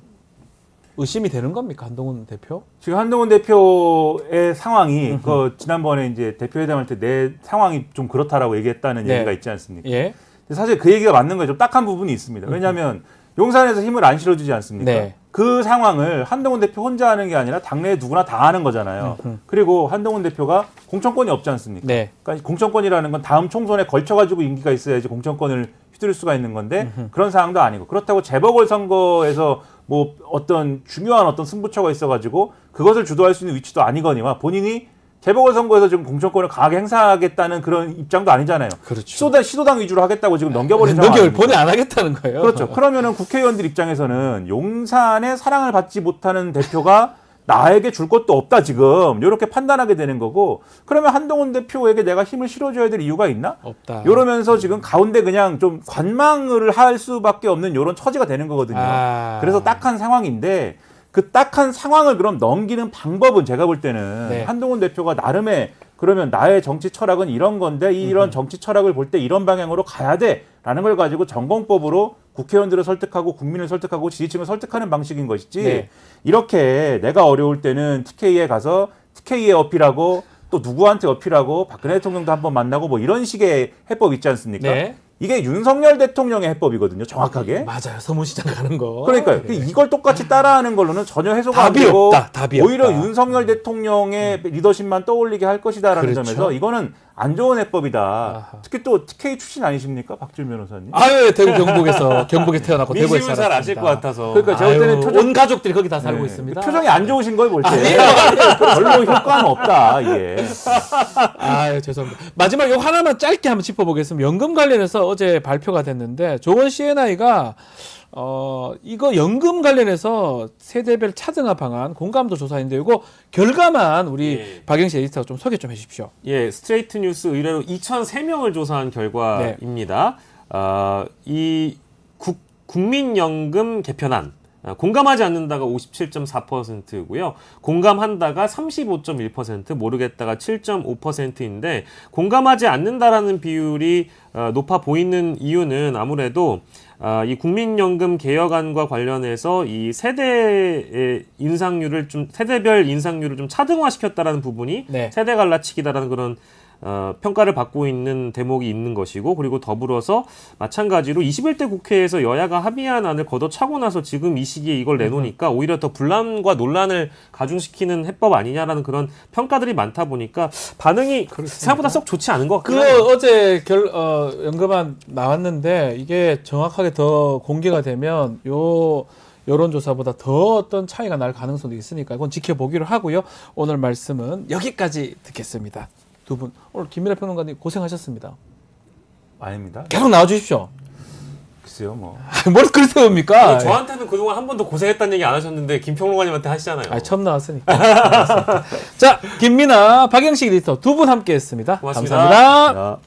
의심이 되는 겁니까, 한동훈 대표? 지금 한동훈 대표의 상황이 그 지난번에 이제 대표회담할 때 내 상황이 좀 그렇다라고 얘기했다는 네. 얘기가 있지 않습니까? 예. 근데 사실 그 얘기가 맞는 거예요. 좀 딱한 부분이 있습니다. 왜냐하면 용산에서 힘을 안 실어주지 않습니까? 네. 그 상황을 한동훈 대표 혼자 하는 게 아니라 당내에 누구나 다 하는 거잖아요. 그리고 한동훈 대표가 공천권이 없지 않습니까? 네. 그러니까 공천권이라는 건 다음 총선에 걸쳐가지고 임기가 있어야지 공천권을 휘두를 수가 있는 건데 그런 상황도 아니고, 그렇다고 재보궐선거에서 뭐 어떤 중요한 어떤 승부처가 있어가지고 그것을 주도할 수 있는 위치도 아니거니와 본인이 재보궐선거에서 지금 공천권을 강하게 행사하겠다는 그런 입장도 아니잖아요. 그렇죠. 시도당 위주로 하겠다고 지금 넘겨버린 상황 넘겨 아닙니까? 본에 안 하겠다는 거예요. 그렇죠. 그러면은 국회의원들 입장에서는 용산의 사랑을 받지 못하는 대표가 나에게 줄 것도 없다 지금 이렇게 판단하게 되는 거고, 그러면 한동훈 대표에게 내가 힘을 실어줘야 될 이유가 있나? 없다. 이러면서 지금 가운데 그냥 좀 관망을 할 수밖에 없는 이런 처지가 되는 거거든요. 아. 그래서 딱한 상황인데, 그 딱한 상황을 그럼 넘기는 방법은 제가 볼 때는 네. 한동훈 대표가 나름의, 그러면 나의 정치 철학은 이런 건데 이런 정치 철학을 볼 때 이런 방향으로 가야 돼라는 걸 가지고 전공법으로 국회의원들을 설득하고 국민을 설득하고 지지층을 설득하는 방식인 것이지, 네. 이렇게 내가 어려울 때는 TK에 가서 TK에 어필하고 또 누구한테 어필하고 박근혜 대통령도 한번 만나고 뭐 이런 식의 해법 있지 않습니까? 네. 이게 윤석열 대통령의 해법이거든요, 정확하게. 맞아요. 서문시장 가는 거. 그러니까요. 네. 이걸 똑같이 따라하는 걸로는 전혀 해소가 안 답이 되고 없다. 답이 오히려 없다. 윤석열 대통령의 리더십만 떠올리게 할 것이다라는 그렇죠. 점에서 이거는 안 좋은 해법이다. 아하. 특히 또 TK 출신 아니십니까, 박준 변호사님? 아유, 대구 경북에서 태어났고 대구에 민심을 잘 살았습니다. 아실 것 같아서. 그러니까 제가 볼 때는 아유, 표정, 온 가족들이 거기 다 살고 네, 있습니다. 표정이 안 좋으신 걸 볼 때. 아니에요. 별로 효과는 없다 이게. 아유, 죄송합니다. 마지막 요 하나만 짧게 한번 짚어보겠습니다. 연금 관련해서 어제 발표가 됐는데, 조원 CNI가 이거 연금 관련해서 세대별 차등화 방안 공감도 조사인데, 이거 결과만 우리 예. 박영시 에디터가 좀 소개 좀 해주십시오. 예, 스트레이트 뉴스 의뢰로 2,003명을 조사한 결과입니다. 이 국민연금 개편안, 공감하지 않는다가 57.4%고요. 공감한다가 35.1%, 모르겠다가 7.5%인데, 공감하지 않는다라는 비율이 높아 보이는 이유는 아무래도 이 국민연금 개혁안과 관련해서 이 세대의 인상률을 좀, 세대별 인상률을 좀 차등화시켰다라는 부분이 네. 세대 갈라치기다라는 그런 평가를 받고 있는 대목이 있는 것이고, 그리고 더불어서 마찬가지로 21대 국회에서 여야가 합의한 안을 걷어차고 나서 지금 이 시기에 이걸 내놓으니까 오히려 더 분란과 논란을 가중시키는 해법 아니냐라는 그런 평가들이 많다 보니까 반응이 생각보다 썩 좋지 않은 것 같긴 해요. 어제 연금안 나왔는데, 이게 정확하게 더 공개가 되면 여론조사보다 더 어떤 차이가 날 가능성도 있으니까 이건 지켜보기로 하고요. 오늘 말씀은 여기까지 듣겠습니다. 두 분 오늘 김민하 평론가님 고생하셨습니다. 아닙니다. 계속 나와주십시오. 글쎄요, 뭐. 뭘 그렇게 세웁니까? 저한테는 그동안 한 번도 고생했다는 얘기 안 하셨는데 김평론가님한테 하시잖아요. 아, 처음 나왔으니까. 알았습니다. 자, 김민아, 박영식 에디터 두 분 함께했습니다. 고맙습니다. 감사합니다. 야.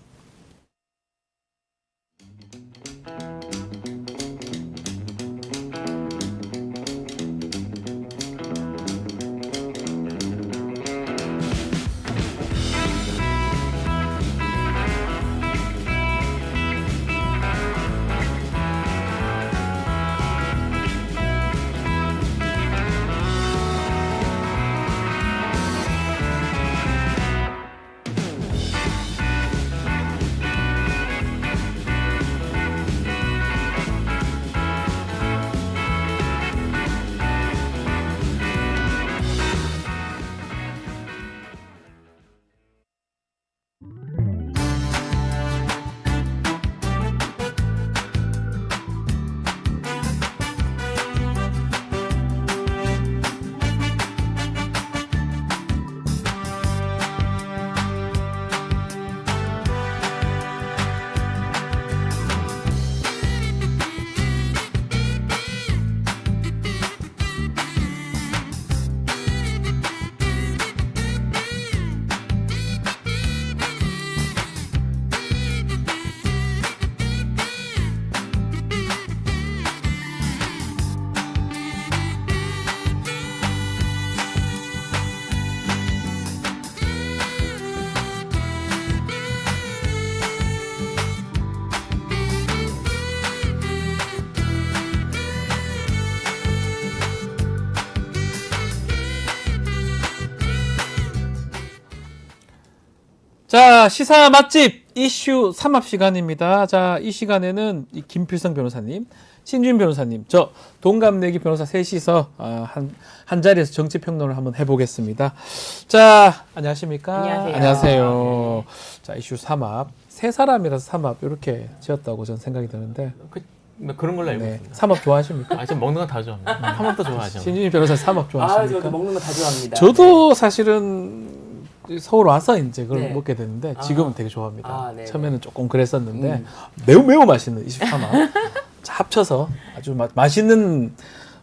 자, 시사 맛집 이슈 3합 시간입니다. 자, 이 시간에는 이 김필성 변호사님, 신준 변호사님, 저 동갑내기 변호사 셋이서 한 자리에서 정치 평론을 한번 해보겠습니다. 자, 안녕하십니까? 안녕하세요. 안녕하세요. 자, 이슈 3합. 세 사람이라서 3합 이렇게 지었다고 저는 생각이 드는데. 그런 걸로 알고 네. 있습니다. 3합 좋아하십니까? 아, 저 먹는 거 다 좋아합니다. 삼합도 좋아하죠. 신준희 변호사 3합 좋아하십니까? 저도 먹는 거 다 좋아합니다. 저도 사실은 서울 와서 이제 그걸 네. 먹게 됐는데 지금은 되게 좋아합니다. 아, 네. 처음에는 조금 그랬었는데 매우 맛있는 23합 합쳐서 아주 맛있는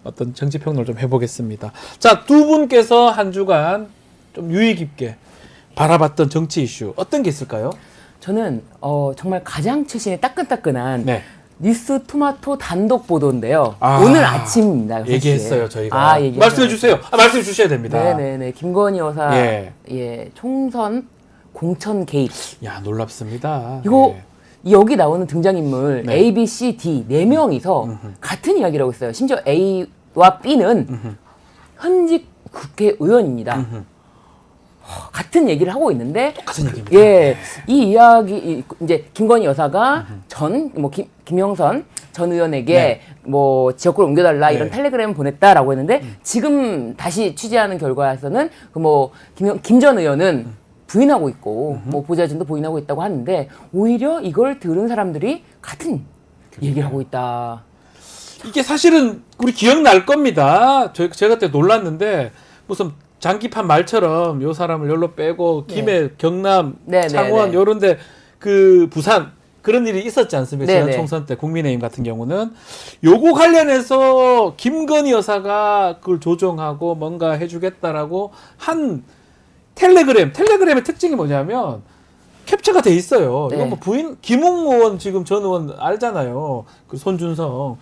어떤 정치평론을 좀 해보겠습니다. 자, 두 분께서 한 주간 좀 유의 깊게 바라봤던 정치 이슈 어떤 게 있을까요? 저는 정말 가장 최신의 따끈따끈한 네. 뉴스 토마토 단독 보도인데요. 아, 오늘 아침입니다. 6시에. 얘기했어요 저희가. 얘기했어요. 말씀해 주세요. 말씀해 주셔야 됩니다. 네네네. 김건희 여사 예. 총선 공천 개입. 야, 놀랍습니다. 이거 예. 여기 나오는 등장인물 네. A, B, C, D 4명이서 같은 이야기라고 했어요. 심지어 A와 B는 현직 국회의원입니다. 같은 얘기를 하고 있는데 똑같은 얘기입니다. 예, 이 이야기 이제 김건희 여사가 김영선 전 의원에게 네. 뭐 지역구를 옮겨달라 이런 네. 텔레그램을 보냈다라고 했는데 지금 다시 취재하는 결과에서는 김 전 의원은 부인하고 있고 뭐 보좌진도 부인하고 있다고 하는데 오히려 이걸 들은 사람들이 같은 얘기를 하고 있다. 이게 사실은 우리 기억날 겁니다. 제가 그때 놀랐는데 무슨 장기판 말처럼 요 사람을 열로 빼고 김해, 경남, 네, 창원 네. 요런데 그 부산 그런 일이 있었지 않습니까? 네, 지난 네. 총선 때 국민의힘 같은 경우는 요거 관련해서 김건희 여사가 그걸 조정하고 뭔가 해주겠다라고 한 텔레그램의 특징이 뭐냐면 캡처가 돼 있어요. 네. 이건 뭐 김웅 의원 지금 전 의원 알잖아요. 그 손준성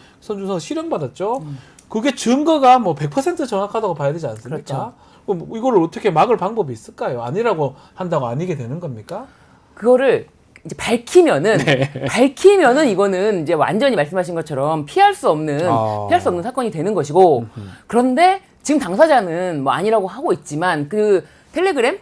실형 받았죠. 그게 증거가 뭐 100% 정확하다고 봐야 되지 않습니까? 그렇죠. 그럼 이걸 어떻게 막을 방법이 있을까요? 아니라고 한다고 아니게 되는 겁니까? 그거를 이제 밝히면은 이거는 이제 완전히 말씀하신 것처럼 피할 수 없는 사건이 되는 것이고 그런데 지금 당사자는 뭐 아니라고 하고 있지만 그 텔레그램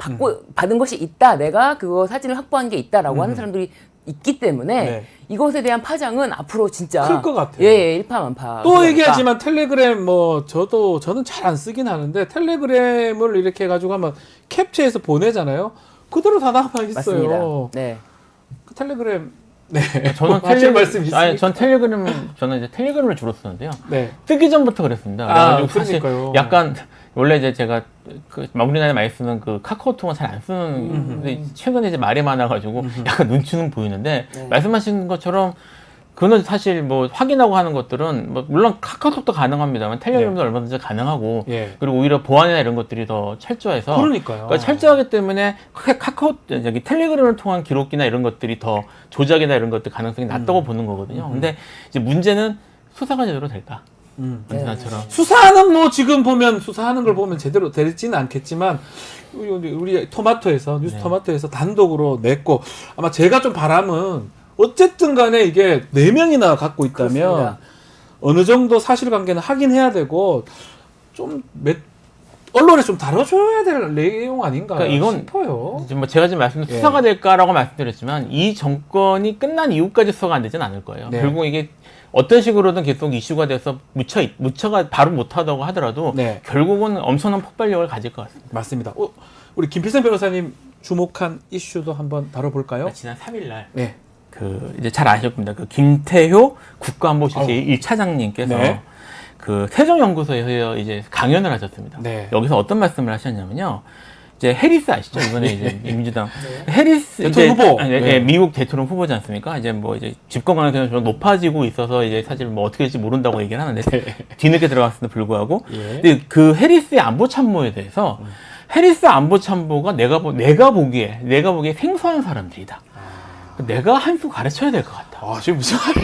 받은 것이 있다. 내가 그거 사진을 확보한 게 있다라고 하는 사람들이 있기 때문에 네. 이것에 대한 파장은 앞으로 진짜 클 것 같아요. 예, 일파만파. 또 얘기하지만 텔레그램 저는 잘 안 쓰긴 하는데 텔레그램을 이렇게 해가지고 한번 캡처해서 보내잖아요. 그대로 다 남아 있어요. 맞습니다. 네. 그 텔레그램 네. 저는 하실 말씀 있습니까? 저는 이제 텔레그램을 주로 쓰는데요. 네. 뜨기 전부터 그랬습니다. 그래가지고 사실 그러니까요. 약간 원래 이제 제가 그 마무리날에 많이 쓰는 그 카카오톡은 잘 안 쓰는 근데 최근에 이제 말이 많아가지고 약간 눈치는 보이는데 네. 말씀하신 것처럼 그거는 사실 뭐 확인하고 하는 것들은 뭐 물론 카카오톡도 가능합니다만 텔레그램도 얼마든지 가능하고 예. 그리고 오히려 보안이나 이런 것들이 더 철저해서 그러니까요. 그러니까 철저하기 때문에 카카오 여기 텔레그램을 통한 기록이나 이런 것들이 더 조작이나 이런 것들 가능성이 낮다고 보는 거거든요. 근데 이제 문제는 수사가 제대로 될까? 언제나처럼. 수사는 뭐 지금 보면 수사하는 걸 보면 제대로 되지는 않겠지만 우리 토마토에서 뉴스 토마토에서 단독으로 냈고 아마 제가 좀 바람은 어쨌든 간에 이게 4명이나 갖고 있다면 그렇습니다. 어느 정도 사실관계는 확인해야 되고 좀 언론에 좀 다뤄줘야 될 내용 아닌가 그러니까 이건 싶어요. 이제 뭐 제가 지금 말씀드린 수사가 될까라고 말씀드렸지만 이 정권이 끝난 이후까지 수사가 안 되진 않을 거예요. 네. 결국 이게 어떤 식으로든 계속 이슈가 돼서 묻혀가 바로 못하다고 하더라도 네. 결국은 엄청난 폭발력을 가질 것 같습니다. 맞습니다. 우리 김필성 변호사님 주목한 이슈도 한번 다뤄볼까요? 지난 3일날 네. 그 이제 잘 아실 겁니다. 그 김태효 국가안보실세 1차장님께서 네. 그 세종연구소에서 이제 강연을 하셨습니다. 네. 여기서 어떤 말씀을 하셨냐면요. 이제 해리스 아시죠? 이번에 이제 민주당 해리스 대통령 이제, 후보. 아니, 네. 미국 대통령 후보지 않습니까? 이제 뭐 이제 집권 가능성이 좀 높아지고 있어서 이제 사실 뭐 어떻게 될지 모른다고 얘기를 하는데 뒤늦게 들어갔음에도 불구하고 근데 그 해리스의 안보 참모에 대해서 해리스 안보 참모가 내가 보기에 생소한 사람들이다. 내가 한 수 가르쳐야 될 것 같다. 아, 지금 무슨 말이야?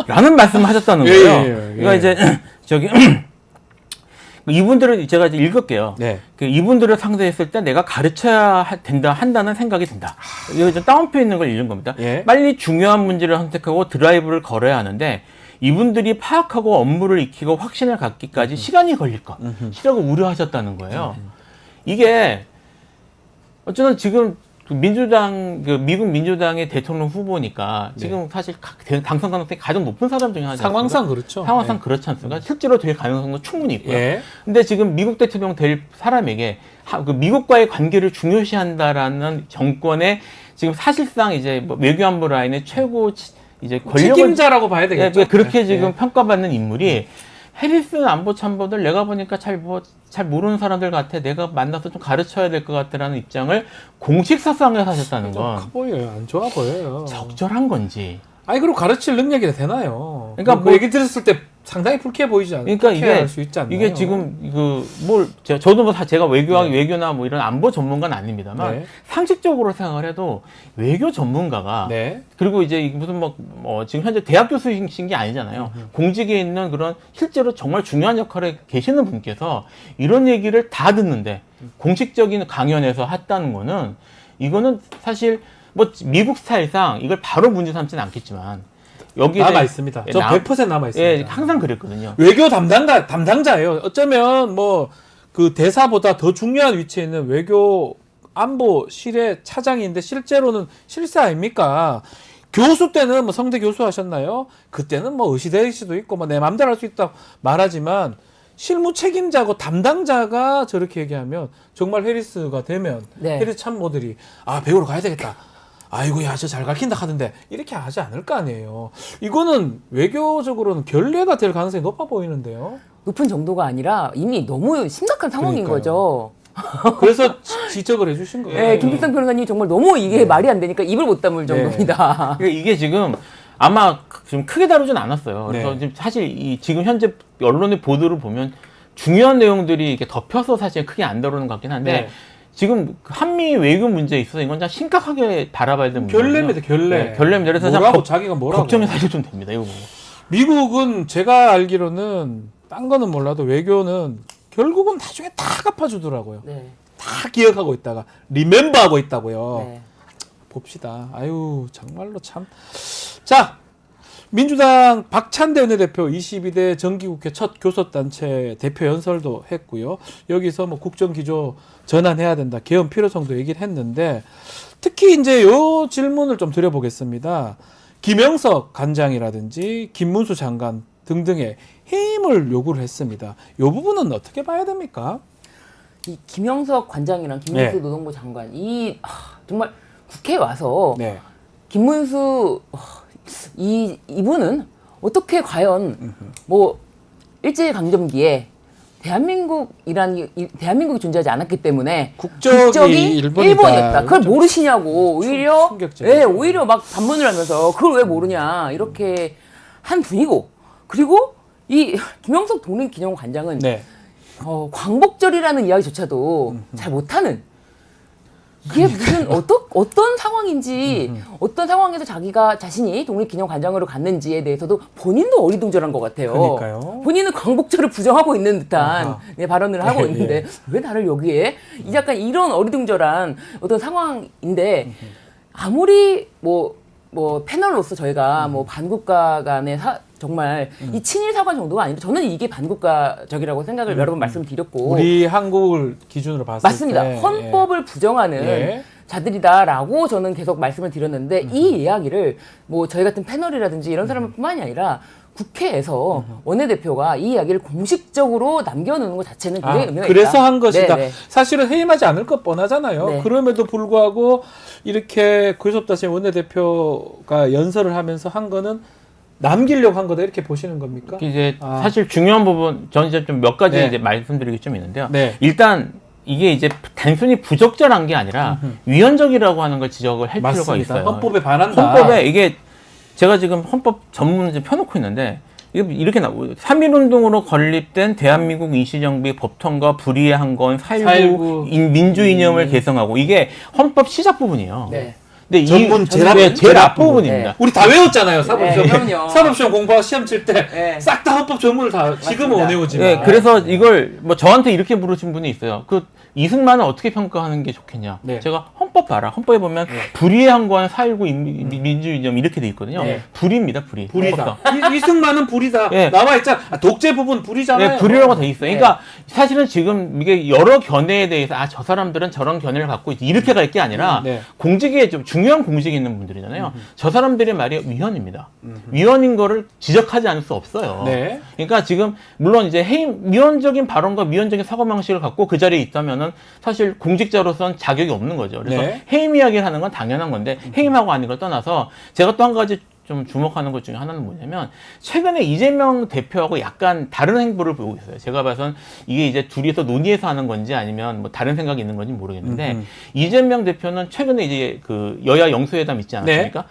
라는 말씀을 하셨다는 예, 거예요. 예, 예. 그러니까 이제 저기 이분들을 제가 이제 읽을게요. 네. 그 이분들을 상대했을 때 내가 가르쳐야 한다는 생각이 든다. 이거 좀 다운표 있는 걸 읽은 겁니다. 예. 빨리 중요한 문제를 선택하고 드라이브를 걸어야 하는데 이분들이 파악하고 업무를 익히고 확신을 갖기까지 시간이 걸릴 것. 시라고 우려하셨다는 거예요. 이게 어쩌면 지금 미국 민주당의 대통령 후보니까 지금 사실 당선 가능성이 가장 높은 사람 중에 하나죠. 상황상 그렇죠. 상황상 그렇지 않습니까? 실제로 될 가능성도 충분히 있고요. 예. 근데 지금 미국 대통령 될 사람에게 그 미국과의 관계를 중요시한다라는 정권의 지금 사실상 이제 뭐 외교안보 라인의 최고 이제 권력을 책임자라고 봐야 되겠죠. 그렇게 예. 지금 평가받는 인물이 해리스 안보 참모들 내가 보니까 잘 모르는 사람들 같아. 내가 만나서 좀 가르쳐야 될 것 같다라는 입장을 공식 사상에서 하셨다는 좀 건 커 보여요. 안 좋아 보여요. 적절한 건지. 아니 그리고 가르칠 능력이 되나요? 그러니까 뭐 뭐- 얘기 들었을 때 상당히 불쾌해 보이지 않나요? 그러니까 이게 할수 있지 않나요? 이게 지금 저도 뭐 제가 외교나 뭐 이런 안보 전문가는 아닙니다만 네. 상식적으로 생각을 해도 외교 전문가가 네. 그리고 이제 이게 무슨 지금 현재 대학 교수이신 게 아니잖아요. 공직에 있는 그런 실제로 정말 중요한 역할에 계시는 분께서 이런 얘기를 다 듣는데 공식적인 강연에서 했다는 거는 이거는 사실 뭐 미국 스타일상 이걸 바로 문제 삼지는 않겠지만 여기에 남아 있습니다. 저 100% 남아 있습니다. 예, 항상 그랬거든요. 외교 담당자예요. 어쩌면 뭐 그 대사보다 더 중요한 위치에 있는 외교 안보실의 차장인데 실제로는 실세 아닙니까? 교수 때는 뭐 성대 교수 하셨나요? 그때는 뭐 의시될 수도 있고 뭐 내 마음대로 할 수 있다 말하지만 실무 책임자고 담당자가 저렇게 얘기하면 정말 해리스가 되면 네. 해리스 참모들이 배우러 가야 되겠다. 아이고 야 저 잘 가르친다 하던데 이렇게 하지 않을 거 아니에요. 이거는 외교적으로는 결례가 될 가능성이 높아 보이는데요. 높은 정도가 아니라 이미 너무 심각한 상황인 그러니까요. 거죠. 그래서 지적을 해주신 거예요. 네, 김필성 변호사님 정말 너무 이게 말이 안 되니까 입을 못 다물 정도입니다. 그러니까 이게 지금 아마 좀 크게 다루진 않았어요. 그래서 네. 지금 사실 지금 현재 언론의 보도를 보면 중요한 내용들이 이렇게 덮여서 사실 크게 안 다루는 것 같긴 한데 네. 지금 한미 외교 문제에 있어서 이건 참 심각하게 바라봐야 되는 문제예요. 결례입니다, 결례. 네, 결례입니다. 그래서 참 뭐라고 자기가 뭐라고. 걱정이 사실 좀 됩니다. 이거 보고. 미국은 제가 알기로는 딴 거는 몰라도 외교는 결국은 나중에 다 갚아주더라고요. 네. 다 기억하고 있다가 리멤버하고 있다고요. 네. 봅시다. 아유 정말로 참. 자 민주당 박찬대 원내대표 22대 정기국회 첫 교섭단체 대표 연설도 했고요. 여기서 뭐 국정기조 전환해야 된다. 개헌 필요성도 얘기를 했는데 특히 이제 요 질문을 좀 드려보겠습니다. 김영석 간장이라든지 김문수 장관 등등의 해임을 요구를 했습니다. 이 부분은 어떻게 봐야 됩니까? 이 김영석 관장이랑 김문수 네. 노동부 장관 정말 국회에 와서 네. 김문수 이분은 어떻게 과연 뭐 일제강점기에 대한민국이 존재하지 않았기 때문에 국적이 일본이다. 일본이었다. 그걸 모르시냐고. 오히려 충격적이죠. 예, 오히려 막 반문을 하면서 그걸 왜 모르냐 이렇게 한 분이고, 그리고 이 김영석 독립기념관장은 네. 광복절이라는 이야기조차도 잘 못하는, 이게 무슨 어떤 상황인지, 어떤 상황에서 자신이 독립기념관장으로 갔는지에 대해서도 본인도 어리둥절한 것 같아요. 그러니까요. 본인은 광복절을 부정하고 있는 듯한 아하. 발언을 하고 예, 있는데 왜 나를 여기에, 약간 이런 어리둥절한 어떤 상황인데, 아무리 뭐 패널로서 저희가 뭐 반국가 간의 정말 이 친일 사과 정도가 아니라 저는 이게 반국가적이라고 생각을 여러 번 말씀드렸고, 우리 한국을 기준으로 봤을 맞습니다. 때 헌법을 부정하는 예. 자들이다라고 저는 계속 말씀을 드렸는데, 이 이야기를 뭐 저희 같은 패널이라든지 이런 사람뿐만이 아니라 국회에서 원내대표가 이 이야기를 공식적으로 남겨놓는 것 자체는 굉장히 의미가 있다. 그래서 한 것이다. 네네. 사실은 해임하지 않을 것 뻔하잖아요. 네. 그럼에도 불구하고 이렇게 구섭다시 원내대표가 연설을 하면서 한 거는 남기려고 한 거다, 이렇게 보시는 겁니까? 이제 사실 중요한 부분, 저는 이제 좀 몇 가지 네. 이제 말씀드리기 좀 있는데요. 네. 일단 이게 이제 단순히 부적절한 게 아니라 위헌적이라고 하는 걸 지적을 할 필요가 맞습니다. 있어요. 헌법에 반한다. 헌법에 이게 제가 지금 헌법 전문을 좀 펴놓고 있는데, 이렇게 나오고 3.1운동으로 건립된 대한민국 임시정부의 법통과 불이한 건 4.19 민주 이념을 개성하고, 이게 헌법 시작 부분이에요. 네. 근데 전문 제일 제일 앞부분입니다. 우리 다 외웠잖아요, 사법시험. 네, 그럼요. 사법시험 공부하고 시험 칠 때 네. 싹 다 헌법 전문을 다 지금은 못 외우지만. 예, 그래서 이걸 뭐 저한테 이렇게 물으신 분이 있어요. 그 이승만은 어떻게 평가하는 게 좋겠냐? 네. 제가 헌법 봐라. 헌법에 보면 불의한 건 4.19 민주이념 이렇게 돼 있거든요. 네. 불입니다, 불이. 불이다. 이승만은 불이다. 예. 나와 있잖아. 독재 부분 불이잖아요. 네, 불이라고 돼 있어요. 그러니까 사실은 지금 이게 여러 견해에 대해서 저 사람들은 저런 견해를 갖고 있지, 이렇게 갈 게 아니라 네. 공직에 좀 중요한 공직에 있는 분들이잖아요. 저 사람들의 말이 위헌입니다. 위헌인 거를 지적하지 않을 수 없어요. 네. 그러니까 지금 물론 이제 위헌적인 발언과 위헌적인 사고 방식을 갖고 그 자리에 있다면은 사실 공직자로서는 자격이 없는 거죠. 그래서 네. 해임 이야기를 하는 건 당연한 건데, 해임하고 아닌 걸 떠나서 제가 또 한 가지 좀 주목하는 것 중에 하나는 뭐냐면, 최근에 이재명 대표하고 약간 다른 행보를 보이고 있어요. 제가 봐선 이게 이제 둘이서 논의해서 하는 건지 아니면 뭐 다른 생각이 있는 건지 모르겠는데, 이재명 대표는 최근에 이제 그 여야 영수회담 있지 않았습니까?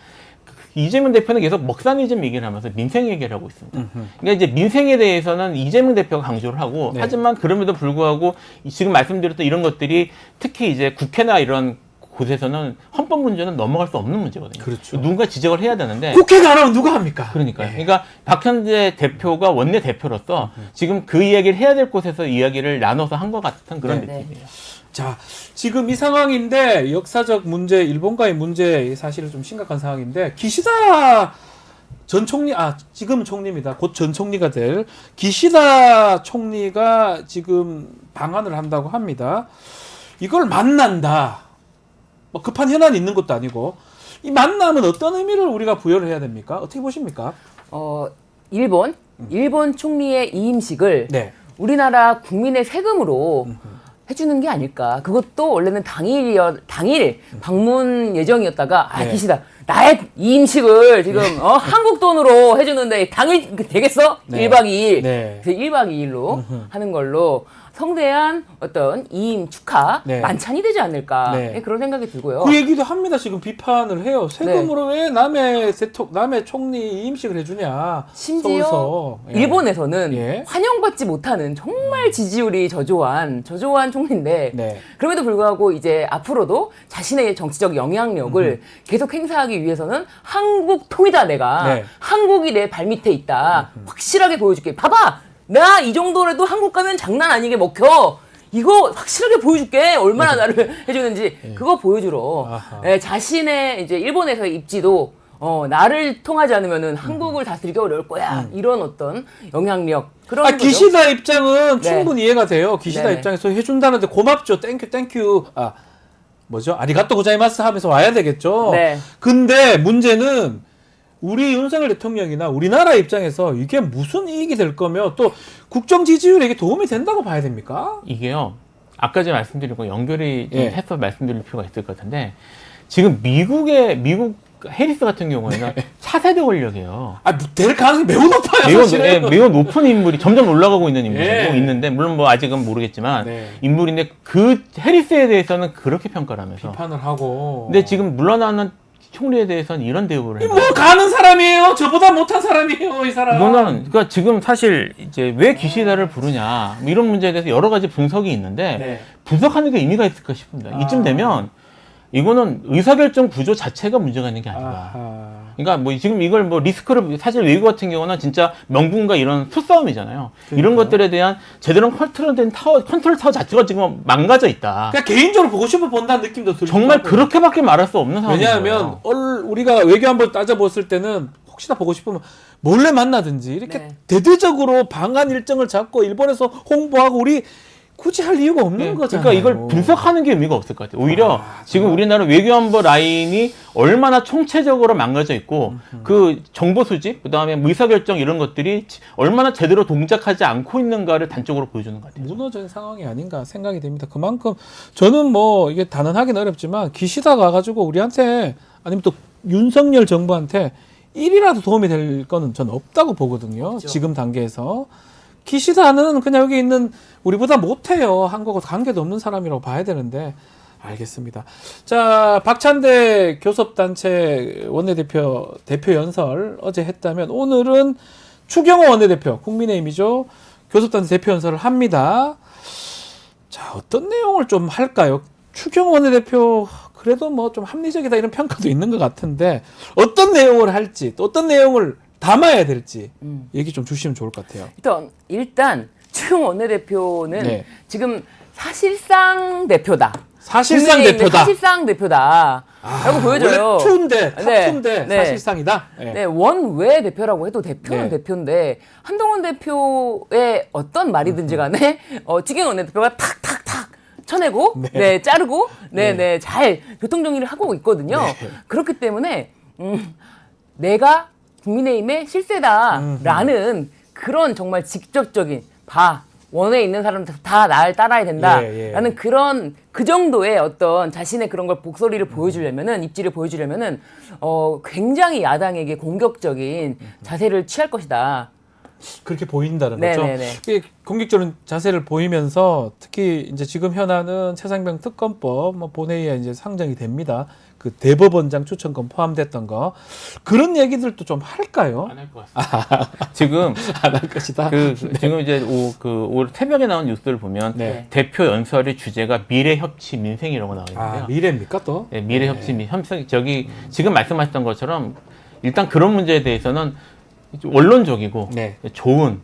이재명 대표는 계속 먹사니즘 얘기를 하면서 민생 얘기를 하고 있습니다. 그러니까 이제 민생에 대해서는 이재명 대표가 강조를 하고, 네. 하지만 그럼에도 불구하고 지금 말씀드렸던 이런 것들이 특히 이제 국회나 이런 곳에서는 헌법 문제는 넘어갈 수 없는 문제거든요. 그렇죠. 누군가 지적을 해야 되는데. 국회가 안 하면 누가 합니까? 그러니까요. 그러니까 박현재 대표가 원내 대표로서 지금 그 이야기를 해야 될 곳에서 이야기를 나눠서 한 것 같은 그런 네. 느낌이에요. 자, 지금 이 상황인데 역사적 문제, 일본과의 문제 사실은 좀 심각한 상황인데, 기시다 전 총리, 지금 총리입니다. 곧 전 총리가 될 기시다 총리가 지금 방한을 한다고 합니다. 이걸 만난다. 뭐 급한 현안이 있는 것도 아니고, 이 만남은 어떤 의미를 우리가 부여를 해야 됩니까? 어떻게 보십니까? 일본 총리의 이임식을 네. 우리나라 국민의 세금으로 해주는 게 아닐까. 그것도 원래는 당일 방문 예정이었다가, 네. 기시다. 나의 이임식을 지금, 한국 돈으로 해주는데 당일 되겠어? 네. 1박 2일. 네. 그래서 1박 2일로 하는 걸로 성대한 어떤 이임 축하 네. 만찬이 되지 않을까. 네. 그런 생각이 들고요. 그 얘기도 합니다. 지금 비판을 해요. 세금으로 왜 남의 총리 임식을 해주냐. 심지어 서울서. 예. 일본에서는 예. 환영받지 못하는 정말 지지율이 저조한 총리인데, 네. 그럼에도 불구하고 이제 앞으로도 자신의 정치적 영향력을 계속 행사하기 위해서는 한국통이다 내가. 네. 한국이 내 발밑에 있다. 확실하게 보여줄게. 봐봐! 나 이 정도라도 한국 가면 장난 아니게 먹혀. 이거 확실하게 보여줄게. 얼마나 나를 해주는지. 그거 보여주러. 아하. 자신의 이제 일본에서의 입지도 나를 통하지 않으면은 한국을 다스리기 어려울 거야. 이런 어떤 영향력. 그런 거죠. 기시다 입장은 네. 충분히 이해가 돼요. 기시다 네네. 입장에서 해준다는데 고맙죠. 땡큐. 아리가또 고자이마스 하면서 와야 되겠죠. 네. 근데 문제는 우리 윤석열 대통령이나 우리나라 입장에서 이게 무슨 이익이 될 거며, 또 국정 지지율에 이게 도움이 된다고 봐야 됩니까? 이게요, 아까 제가 말씀드린 거 연결이 좀 예. 해서 말씀드릴 필요가 있을 것 같은데, 지금 미국 해리스 같은 경우에는 차세대 권력이에요. 될 가능성이 매우 높아요. 매우, 사실은. 예, 매우 높은 인물이 점점 올라가고 있는 인물이고 예. 있는데 물론 뭐 아직은 모르겠지만 네. 인물인데 그 해리스에 대해서는 그렇게 평가를 하면서 비판을 하고. 근데 지금 물러나는 총리에 대해서는 이런 대우를 해요. 뭐 가는 사람이에요. 저보다 못한 사람이에요, 이 사람. 이거는 그러니까 지금 사실 이제 왜 기시다를 부르냐 뭐 이런 문제에 대해서 여러 가지 분석이 있는데 네. 분석하는 게 의미가 있을까 싶습니다. 이쯤 되면 이거는 의사결정 구조 자체가 문제가 있는 게 아닌가. 아하. 그러니까 뭐 지금 이걸 뭐 리스크를 사실 외국 같은 경우는 진짜 명분과 이런 수싸움이잖아요. 이런 것들에 대한 제대로 컨트롤된 컨트롤 타워 자체가 지금 망가져 있다. 그러니까 개인적으로 보고 싶어 본다는 느낌도 들고. 정말 그렇게밖에 말할 수 없는 상황이에요. 왜냐하면 우리가 외교 한번 따져봤을 때는 혹시나 보고 싶으면 몰래 만나든지 이렇게 네. 대대적으로 방한 일정을 잡고 일본에서 홍보하고 우리 굳이 할 이유가 없는 거잖아요. 그러니까 이걸 분석하는 게 의미가 없을 것 같아요. 오히려 지금 우리나라 외교안보 라인이 얼마나 총체적으로 망가져 있고 그 정보 수집, 그다음에 의사결정 이런 것들이 얼마나 제대로 동작하지 않고 있는가를 단적으로 보여주는 것 같아요. 무너진 상황이 아닌가 생각이 됩니다. 그만큼 저는 뭐 이게 단언하기는 어렵지만 기시다 가가지고 우리한테 아니면 또 윤석열 정부한테 1이라도 도움이 될 거는 저는 없다고 보거든요. 그렇죠. 지금 단계에서. 기시다는 그냥 여기 있는 우리보다 못해요. 한국하고 관계도 없는 사람이라고 봐야 되는데 알겠습니다. 자, 박찬대 교섭단체 원내대표 대표 연설 어제 했다면 오늘은 추경호 원내대표 국민의힘이죠. 교섭단체 대표 연설을 합니다. 자, 어떤 내용을 좀 할까요? 추경호 원내대표 그래도 뭐 좀 합리적이다 이런 평가도 있는 것 같은데 어떤 내용을 할지 또 어떤 내용을 담아야 될지 얘기 좀 주시면 좋을 것 같아요. 일단 추경호 원내대표는 네. 지금 사실상 대표다. 사실상 국민의힘의 대표다. 사실상 대표다. 라고 보여져요. 원래 투인데 탑투인데 네. 사실상이다. 네. 네, 원외 대표라고 해도 대표는 네. 대표인데 한동훈 대표의 어떤 말이든지 간에 추경호 원내대표가 탁탁탁 쳐내고 네, 자르고 네, 잘 교통 정리를 하고 있거든요. 그렇기 때문에 내가 국민의힘의 실세다라는 그런 정말 직접적인 원외에 있는 사람들 다 날 따라야 된다라는 그런 그 정도의 어떤 자신의 그런 걸 목소리를 보여주려면은 입지를 보여주려면은 굉장히 야당에게 공격적인 자세를 취할 것이다. 그렇게 보인다는 네네네. 거죠. 이게 공격적인 자세를 보이면서 특히 이제 지금 현안은 최상병 특검법 본회의에 이제 상정이 됩니다. 그 대법원장 추천권 포함됐던 거 그런 얘기들도 좀 할까요? 안 할 것 같습니다. 지금 안 할 것이다. 지금 이제 올 새벽에 나온 뉴스를 보면 네. 대표 연설의 주제가 미래협치 민생이라고 나와 있는데요. 미래입니까 또? 네, 미래협치 민생 지금 말씀하셨던 것처럼 일단 그런 문제에 대해서는 원론적이고 네. 좋은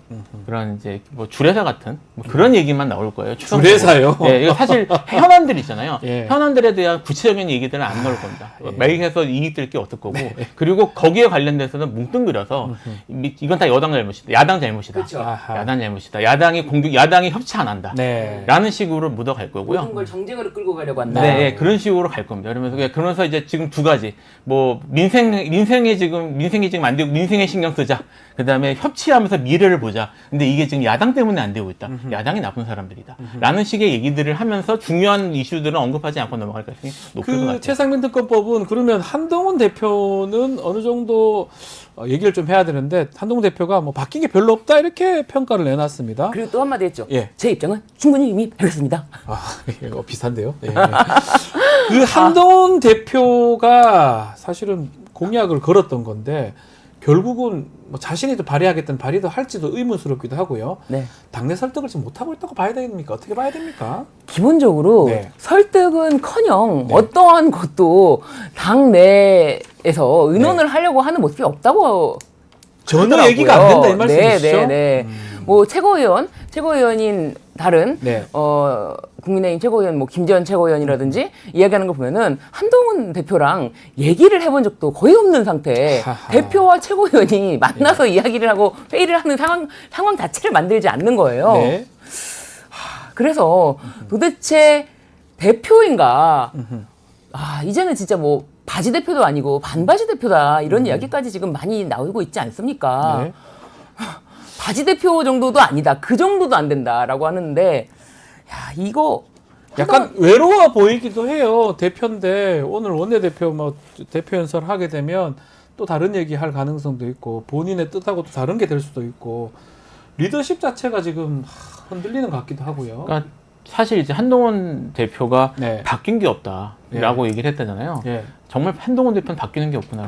그런 이제 뭐 주례사 같은 뭐 그런 얘기만 나올 거예요. 주례사요? 예, 이거 사실 현안들 있잖아요. 예. 현안들에 대한 구체적인 얘기들은 안 나올 겁니다. 예. 매일해서 이익 될 게 없을 거고 그리고 거기에 관련돼서는 뭉뚱그려서 이건 다 여당 잘못이다, 야당 잘못이다, 그렇죠. 아하. 야당 잘못이다, 야당이 협치 안 한다. 네. 라는 식으로 묻어갈 거고요. 모든 걸 정쟁으로 끌고 가려고 한다. 네, 예, 그런 식으로 갈 겁니다. 그러면서 이제 지금 두 가지, 뭐 민생이 지금 안 되고 민생에 신경 쓰자. 그 다음에 협치하면서 미래를 보자. 근데 이게 지금 야당 때문에 안 되고 있다. 야당이 나쁜 사람들이다. 라는 식의 얘기들을 하면서 중요한 이슈들은 언급하지 않고 넘어갈 가능성이 높을 것 같아요. 최상병 특검법은 그러면 한동훈 대표는 어느 정도 얘기를 좀 해야 되는데 한동훈 대표가 뭐 바뀐 게 별로 없다 이렇게 평가를 내놨습니다. 그리고 또 한마디 했죠. 예. 제 입장은 충분히 이미 밝혔습니다. 비슷한데요. 예. 그 한동훈 대표가 사실은 공약을 걸었던 건데 결국은 뭐 자신이 또 발의하겠다는 발의도 할지도 의문스럽기도 하고요. 네. 당내 설득을 지금 못하고 있다고 봐야 됩니까? 어떻게 봐야 됩니까? 기본적으로 네. 설득은커녕 네. 어떠한 것도 당내에서 의논을 하려고 하는 모습이 없다고 전혀 하더라고요. 얘기가 안 된다 이 말씀이시죠? 네. 뭐 최고위원인 다른 네. 국민의힘 최고위원 뭐 김재원 최고위원이라든지 이야기하는 거 보면은 한동훈 대표랑 얘기를 해본 적도 거의 없는 상태. 하하. 대표와 최고위원이 만나서 이야기를 하고 회의를 하는 상황 자체를 만들지 않는 거예요. 네. 그래서 도대체 대표인가? 이제는 진짜 뭐 바지 대표도 아니고 반바지 대표다 이런 이야기까지 지금 많이 나오고 있지 않습니까? 네. 바지 대표 정도도 아니다. 그 정도도 안 된다라고 하는데, 야, 이거 약간 외로워 보이기도 해요. 대표인데 오늘 원내대표 뭐 대표 연설 하게 되면 또 다른 얘기 할 가능성도 있고 본인의 뜻하고 또 다른 게 될 수도 있고 리더십 자체가 지금 흔들리는 것 같기도 하고요. 그러니까 사실 이제 한동훈 대표가 네. 바뀐 게 없다라고 얘기를 했다잖아요. 예. 정말 한동훈 대표는 바뀌는 게 없구나.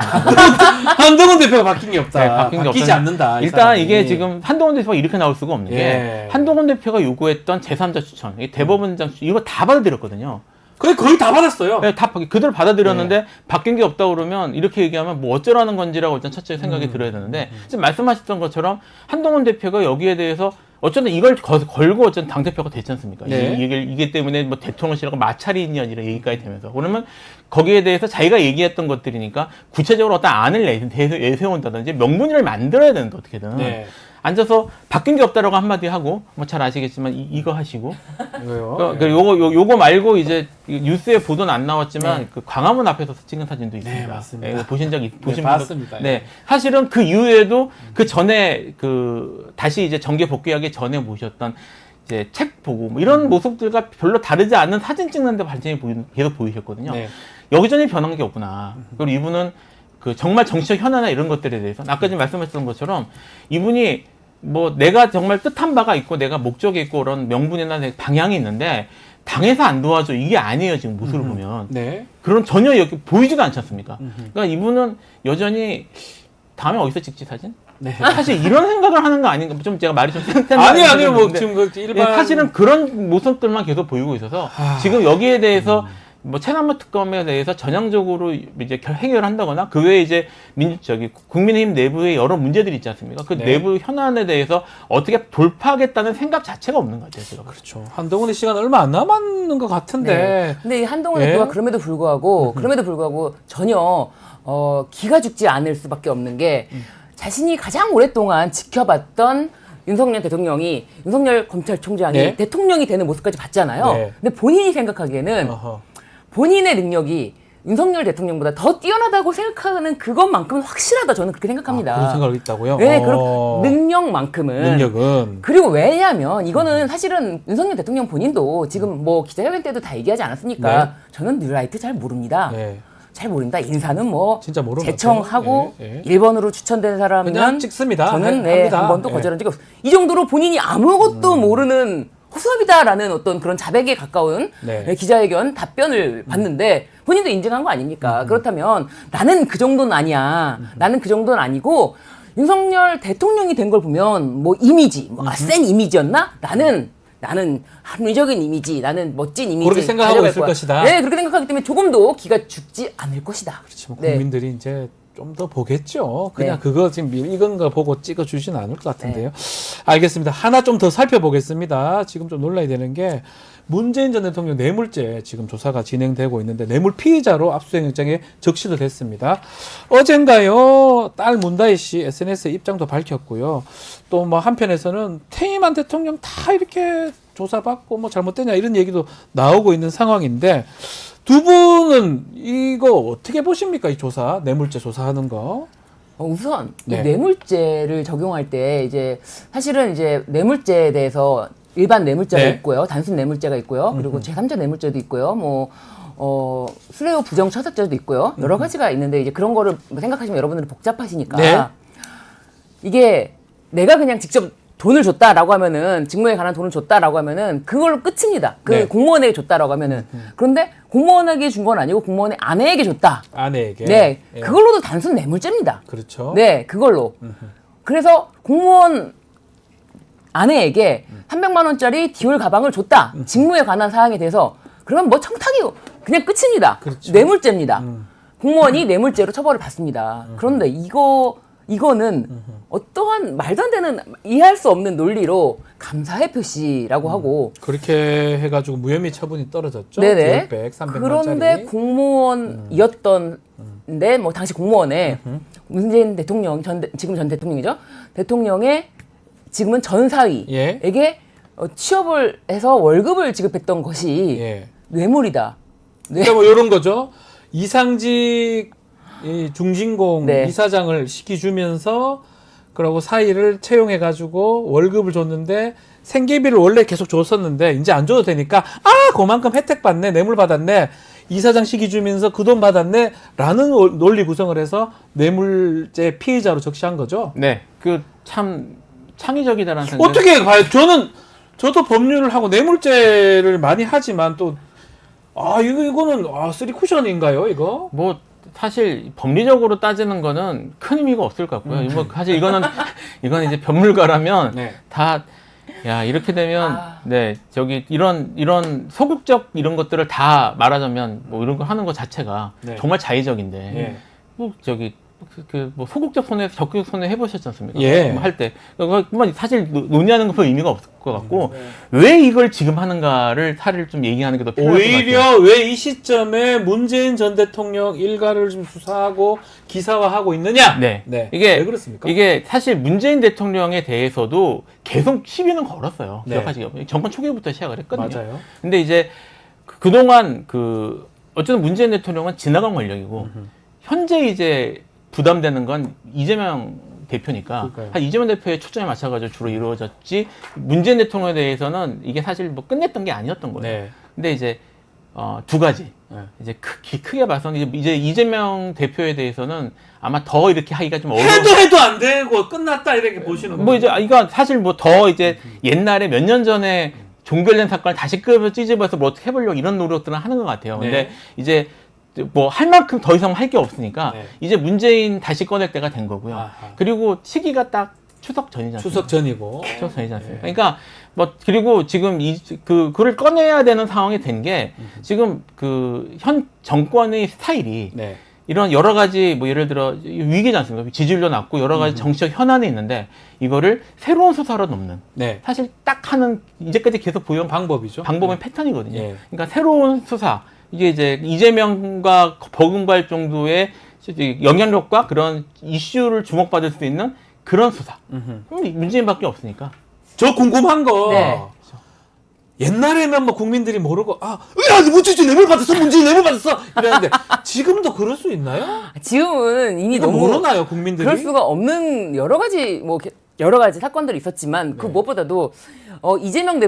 한동훈 대표가 바뀐 게 없다. 네, 바뀐 게 바뀌지 없다는- 않는다. 이 일단 사람이. 이게 지금 한동훈 대표가 이렇게 나올 수가 없는 예. 게 한동훈 대표가 요구했던 제3자 추천, 이 대법원장 추천 이거 다 받아들였거든요. 거의 다 받았어요. 네, 다 그대로 받아들였는데 바뀐 게 없다 그러면 이렇게 얘기하면 뭐 어쩌라는 건지라고 일단 첫째 생각이 들어야 되는데 지금 말씀하셨던 것처럼 한동훈 대표가 여기에 대해서 어쨌든 이걸 걸고 어쨌든 당대표가 됐지 않습니까? 네. 이게 때문에 뭐 대통령실하고 마찰이 있냐 이런 얘기까지 되면서 그러면 거기에 대해서 자기가 얘기했던 것들이니까 구체적으로 어떤 안을 내세운다든지 명분을 만들어야 되는데 어떻게든 네. 앉아서 바뀐 게 없다라고 한마디 하고 뭐 잘 아시겠지만 이거 하시고 이거요. 그 요거 말고 이제 뉴스에 보도는 안 나왔지만 그 광화문 앞에서 찍은 사진도 있습니다. 네, 맞습니다. 이거 보신 분들 봤습니다. 네, 사실은 그 이후에도 그 전에 그 다시 이제 정계 복귀하기 전에 모셨던 이제 책 보고 뭐 이런 모습들과 별로 다르지 않은 사진 찍는데 관심이 계속 보이셨거든요. 네. 여기저기 변한 게 없구나. 그리고 이분은 그 정말 정치적 현안이나 이런 것들에 대해서 아까 지금 말씀하셨던 것처럼 이분이 뭐 내가 정말 뜻한 바가 있고 내가 목적이 있고 그런 명분이나 방향이 있는데 당에서 안 도와줘 이게 아니에요 지금 모습을 보면 네. 그런 전혀 여기 보이지도 않지 않습니까? 그러니까 이분은 여전히 다음에 어디서 찍지 사진? 네. 사실 이런 생각을 하는 거 아닌가? 좀 제가 말이 좀 아니요. 뭐 지금 그 일반 사실은 그런 모습들만 계속 보이고 있어서 지금 여기에 대해서 뭐 체납무 특검에 대해서 전향적으로 이제 해결한다거나 그 외에 이제 국민의힘 내부의 여러 문제들이 있지 않습니까? 그 네. 내부 현안에 대해서 어떻게 돌파하겠다는 생각 자체가 없는 것 같아요. 제가. 그렇죠. 한동훈의 시간 얼마 안 남았는 것 같은데. 네. 근데 이 한동훈 예? 대표가 그럼에도 불구하고 전혀 기가 죽지 않을 수밖에 없는 게 자신이 가장 오랫동안 지켜봤던 윤석열 대통령이 윤석열 검찰총장이 네. 대통령이 되는 모습까지 봤잖아요. 네. 근데 본인이 생각하기에는 어허. 본인의 능력이 윤석열 대통령보다 더 뛰어나다고 생각하는 그것만큼은 확실하다. 저는 그렇게 생각합니다. 그런 생각이 있다고요? 네, 그런 능력만큼은. 능력은 그리고 왜냐하면 이거는 사실은 윤석열 대통령 본인도 지금 뭐 기자회견 때도 다 얘기하지 않았습니까? 네. 저는 뉴라이트 잘 모릅니다. 네. 잘 모릅니다. 인사는 뭐 진짜 모르는 것 제청하고 같아요. 예, 예. 1번으로 추천된 사람은 그냥 찍습니다. 저는 합니다. 한 번도 예. 거절한 적이 없어요. 이 정도로 본인이 아무것도 모르는 허수아비다라는 어떤 그런 자백에 가까운 네. 기자회견 답변을 봤는데 본인도 인정한 거 아닙니까? 그렇다면 나는 그 정도는 아니야. 나는 그 정도는 아니고 윤석열 대통령이 된 걸 보면 뭐 이미지, 센 이미지였나? 나는 합리적인 이미지, 나는 멋진 이미지 그렇게 생각하고 가져갈 있을 거야. 것이다. 네, 그렇게 생각하기 때문에 조금도 기가 죽지 않을 것이다. 그렇지만 네. 국민들이 이제 좀 더 보겠죠. 그냥 네. 그거 지금 이건 거 보고 찍어주진 않을 것 같은데요. 알겠습니다. 하나 좀 더 살펴보겠습니다. 지금 좀 놀라야 되는 게 문재인 전 대통령 뇌물죄 지금 조사가 진행되고 있는데 뇌물 피의자로 압수수색영장에 적시도 됐습니다. 어젠가요 딸 문다희 씨 SNS에 입장도 밝혔고요. 또 뭐 한편에서는 퇴임한 대통령 다 이렇게 조사받고 뭐 잘못되냐 이런 얘기도 나오고 있는 상황인데 두 분은 이거 어떻게 보십니까? 이 조사, 뇌물죄 조사하는 거. 우선 네. 이 뇌물죄를 적용할 때 이제 사실은 이제 뇌물죄에 대해서 일반 뇌물죄가 네. 있고요, 단순 뇌물죄가 있고요, 그리고 제3자 뇌물죄도 있고요, 뭐 수레오 부정 처사죄도 있고요, 여러 가지가 있는데 이제 그런 거를 생각하시면 여러분들은 복잡하시니까 네. 이게 내가 그냥 직접 돈을 줬다라고 하면은 직무에 관한 돈을 줬다라고 하면은 그걸로 끝입니다. 그 네. 공무원에게 줬다라고 하면은 그런데 공무원에게 준 건 아니고 공무원의 아내에게 줬다. 아내에게. 네, 예. 그걸로도 단순 뇌물죄입니다. 그렇죠. 네, 그걸로. 그래서 공무원 아내에게 300만 원짜리 디올 가방을 줬다. 직무에 관한 사항에 대해서 그러면 뭐 청탁이고 그냥 끝입니다. 그렇죠. 뇌물죄입니다. 공무원이 뇌물죄로 처벌을 받습니다. 그런데 이거는 어떠한 말도 안 되는 이해할 수 없는 논리로 감사의 표시라고 하고 그렇게 해가지고 무혐의 처분이 떨어졌죠. 네네. 300만 그런데 원짜리. 공무원이었던데 뭐 당시 공무원에 문재인 대통령 지금 전 대통령이죠. 대통령의 지금은 전 사위에게 예. 취업을 해서 월급을 지급했던 것이 예. 뇌물이다. 그러니까 뭐 이런 거죠. 이상직 이 중진공 네. 이사장을 시켜주면서 그러고 사이를 채용해가지고 월급을 줬는데 생계비를 원래 계속 줬었는데 이제 안 줘도 되니까 그만큼 혜택 받네, 뇌물 받았네, 이사장 시기 주면서 그 돈 받았네 라는 논리 구성을 해서 뇌물죄 피해자로 적시한 거죠. 네, 그 참 창의적이다라는 생각. 어떻게 봐요? 저도 법률을 하고 뇌물죄를 많이 하지만 또 이거는 쓰리 쿠션인가요, 이거? 뭐 사실 법리적으로 따지는 거는 큰 의미가 없을 것 같고요. 뭐 사실 이거는 이제 변물가라면 네. 다 야, 이렇게 되면 네, 저기 이런 소극적 이런 것들을 다 말하자면 뭐 이런 거 하는 것 자체가 네. 정말 자의적인데 예. 뭐 저기 뭐 소극적 손해, 적극적 손해 해보셨지 않습니까? 예. 뭐 할 때. 그건 사실 논의하는 건 별 의미가 없을 것 같고, 왜 이걸 지금 하는가를 사례를 좀 얘기하는 게 더 필요할 것 같아요. 오히려 왜 이 시점에 문재인 전 대통령 일가를 좀 수사하고 기사화하고 있느냐? 네. 왜 그렇습니까? 이게 사실 문재인 대통령에 대해서도 계속 시비는 걸었어요. 네. 기억하시죠? 정권 초기부터 시작을 했거든요. 맞아요. 근데 이제 그동안 어쨌든 문재인 대통령은 지나간 권력이고, 현재 이제 부담되는 건 이재명 대표니까 그러니까요. 한 이재명 대표의 초점에 맞춰가지고 주로 이루어졌지 문재인 대통령에 대해서는 이게 사실 뭐 끝냈던 게 아니었던 거예요. 네. 근데 이제 두 가지 네. 이제 크게 봐서는 이제 이재명 대표에 대해서는 아마 더 이렇게 하기가 좀 어려워. 해도 안 되고 끝났다 이렇게 보시는 뭐 거죠. 이제 이거 사실 뭐 더 이제 옛날에 몇 년 전에 종결된 사건을 다시 끄집어서 뭐 어떻게 해보려고 이런 노력들은 하는 것 같아요. 근데 네. 이제 뭐 할 만큼 더 이상 할 게 없으니까 네. 이제 문재인 다시 꺼낼 때가 된 거고요. 아하. 그리고 시기가 딱 추석 전이지 않습니까? 추석 전이고. 추석 전이지 않습니까? 네. 그러니까 뭐 그리고 지금 그걸 꺼내야 되는 상황이 된 게 지금 현 정권의 스타일이 네. 이런 여러 가지 뭐 예를 들어 위기지 않습니까? 지지율도 낮고 여러 가지 정치적 현안이 있는데 이거를 새로운 수사로 넘는 네. 사실 딱 하는 이제까지 계속 보여온 방법이죠. 방법은 네. 패턴이거든요. 예. 그러니까 새로운 수사 이게 이제 이재명과 버금갈 정도의 영향력과 그런 이슈를 주목받을 수 있는 그런 수사. 문재인밖에 없으니까. 저 궁금한 거. 네. 옛날에는 뭐 국민들이 모르고 문재인 뇌물 받았어, 문재인 뇌물 받았어 이랬는데 지금도 그럴 수 있나요? 지금은 이미 이거 너무 모르나요, 국민들이? 그럴 수가 없는 여러 가지 사건들이 있었지만 그 무엇보다도 이재명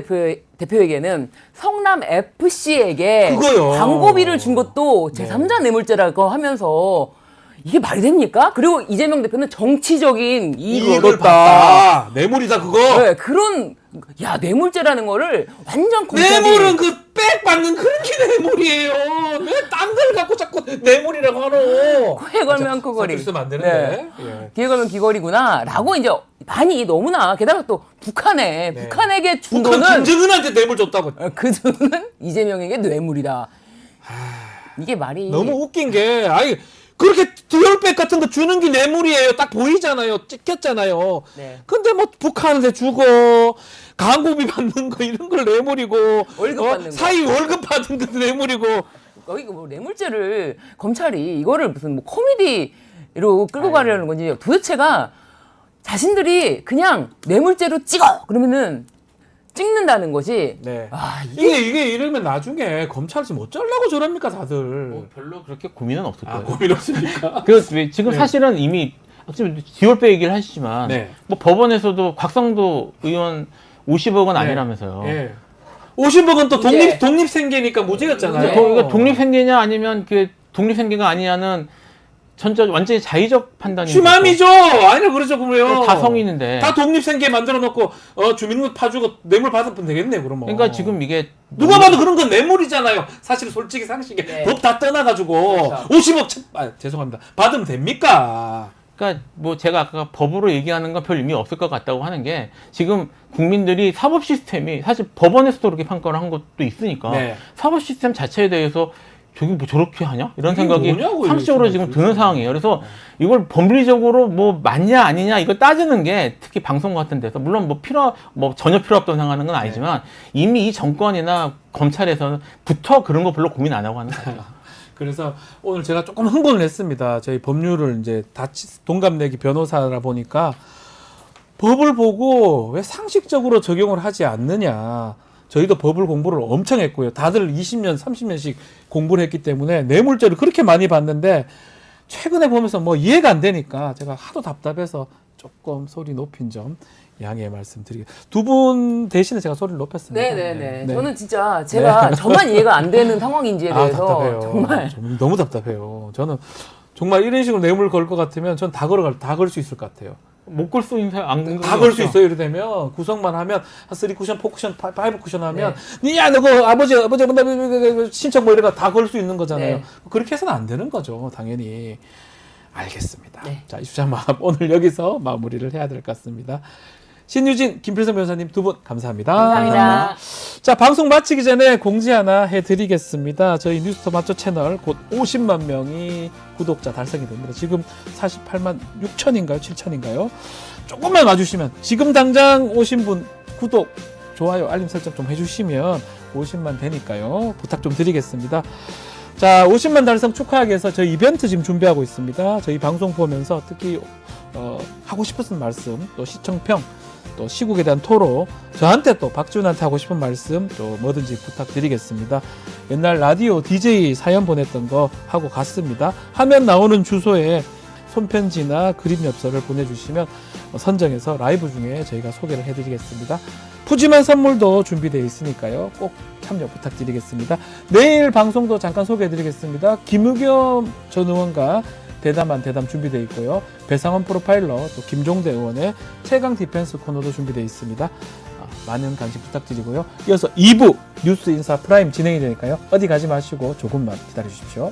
대표에게는 성남 FC에게 그거요. 광고비를 준 것도 제3자 뇌물죄라고 하면서 이게 말이 됩니까? 그리고 이재명 대표는 정치적인 이익을 이익을 얻었다. 봤다. 뇌물이다 그거. 네, 그런 뇌물죄라는 거를 완전 검찰이 뇌물은 백 받는 그런 게 뇌물이에요. 왜 딴 걸 갖고 자꾸 뇌물이라고 하노? 코에 걸면 코걸이. 사투리 쓰면 안 되는데. 예. 뒤에 걸면 귀걸이구나라고 이제 많이 너무나 게다가 또 북한에게 준 북한 돈은 김정은한테 뇌물 줬다고. 그 돈은 이재명에게 뇌물이다. 이게 말이 너무 웃긴 게 그렇게 듀얼백 같은 거 주는 게 뇌물이에요. 딱 보이잖아요. 찍혔잖아요. 네. 근데 뭐 북한한테 주고 광고비 받는 거 이런 걸 뇌물이고 월급 받는 거. 사위 월급 받은 거 뇌물이고 거기 뭐 뇌물죄를 검찰이 이거를 무슨 뭐 코미디로 끌고 가려는 건지 도대체가 자신들이 그냥 뇌물죄로 찍어 그러면은 찍는다는 것이 네. 이게 이게 이러면 나중에 검찰 지금 어쩌려고 저럽니까 다들. 뭐 별로 그렇게 고민은 없을 거예요. 고민 없습니까? 지금 네. 사실은 이미 지금 디올백 얘기를 하시지만 네. 뭐 법원에서도 곽상도 의원 50억 원 아니라면서요. 예. 50억은 또 이제- 독립생계니까 무죄였잖아요. 이거 독립생계냐 아니면 독립생계가 아니냐는 완전히 자의적 판단이 휴맘이죠. 아니요, 그러죠, 그러면. 다 성인인데. 다 독립생계 만들어 놓고, 주민등록 파주고 뇌물 받으면 되겠네, 그러면. 그러니까 지금 이게 누가 봐도 그런 건 뇌물이잖아요. 사실 솔직히 상식에. 네. 법 다 떠나가지고, 그렇죠. 50억, 죄송합니다. 받으면 됩니까? 그러니까 뭐 제가 아까 법으로 얘기하는 건 별 의미 없을 것 같다고 하는 게 지금 국민들이 사법 시스템이 사실 법원에서도 그렇게 평가를 한 것도 있으니까 네. 사법 시스템 자체에 대해서 저기 뭐 저렇게 하냐? 이런 이게 생각이 뭐냐고, 상식적으로 이게 지금 도대체. 드는 상황이에요. 그래서 이걸 법리적으로 뭐 맞냐 아니냐 이거 따지는 게 특히 방송 같은 데서 물론 뭐 전혀 필요 없다고 생각하는 건 아니지만 이미 이 정권이나 검찰에서는부터 그런 거 별로 고민 안 하고 하는 거죠. 그래서 오늘 제가 조금 흥분을 했습니다. 저희 법률을 이제 동갑내기 변호사라 보니까 법을 보고 왜 상식적으로 적용을 하지 않느냐. 저희도 법을 공부를 엄청 했고요. 다들 20년, 30년씩 공부를 했기 때문에 뇌물죄를 그렇게 많이 봤는데 최근에 보면서 뭐 이해가 안 되니까 제가 하도 답답해서 조금 소리 높인 점 양해 말씀드리겠습니다. 두 분 대신에 제가 소리를 높였습니다. 네네네. 네. 저는 진짜 제가 저만 이해가 안 되는 상황인지에 대해서 답답해요. 정말 너무 답답해요. 저는 정말 이런 식으로 뇌물 걸 것 같으면 전 다 걸 수 있을 것 같아요. 못 걸 수 있는 사람 다 걸 수 있어요. 이래 되면 구성만 하면 한 3쿠션, 4쿠션, 5쿠션 하면 야 너 그 아버지 신청 뭐 이래가 다 걸 수 있는 거잖아요. 네. 그렇게 해서는 안 되는 거죠. 당연히. 알겠습니다. 네. 자, 이수자마 오늘 여기서 마무리를 해야 될 것 같습니다. 신유진, 김필성 변호사님 두 분 감사합니다. 감사합니다. 자, 방송 마치기 전에 공지 하나 해드리겠습니다. 저희 뉴스톱 맞죠 채널 곧 50만 명이 구독자 달성이 됩니다. 지금 48만 6천인가요? 7천인가요? 조금만 와주시면 지금 당장 오신 분 구독, 좋아요, 알림 설정 좀 해주시면 50만 되니까요. 부탁 좀 드리겠습니다. 자, 50만 달성 축하하기 위해서 저희 이벤트 지금 준비하고 있습니다. 저희 방송 보면서 특히 하고 싶은 말씀, 또 시청평, 또 시국에 대한 토로, 저한테 또 박지훈한테 하고 싶은 말씀 또 뭐든지 부탁드리겠습니다. 옛날 라디오 DJ 사연 보냈던 거 하고 갔습니다. 화면 나오는 주소에 손편지나 그림 엽서를 보내주시면 선정해서 라이브 중에 저희가 소개를 해드리겠습니다. 푸짐한 선물도 준비되어 있으니까요. 꼭 참여 부탁드리겠습니다. 내일 방송도 잠깐 소개해드리겠습니다. 김의겸 전 의원과 대담한 대담 준비되어 있고요. 배상원 프로파일러, 또 김종대 의원의 최강 디펜스 코너도 준비되어 있습니다. 많은 관심 부탁드리고요. 이어서 2부 뉴스 인사 프라임 진행이 되니까요. 어디 가지 마시고 조금만 기다려 주십시오.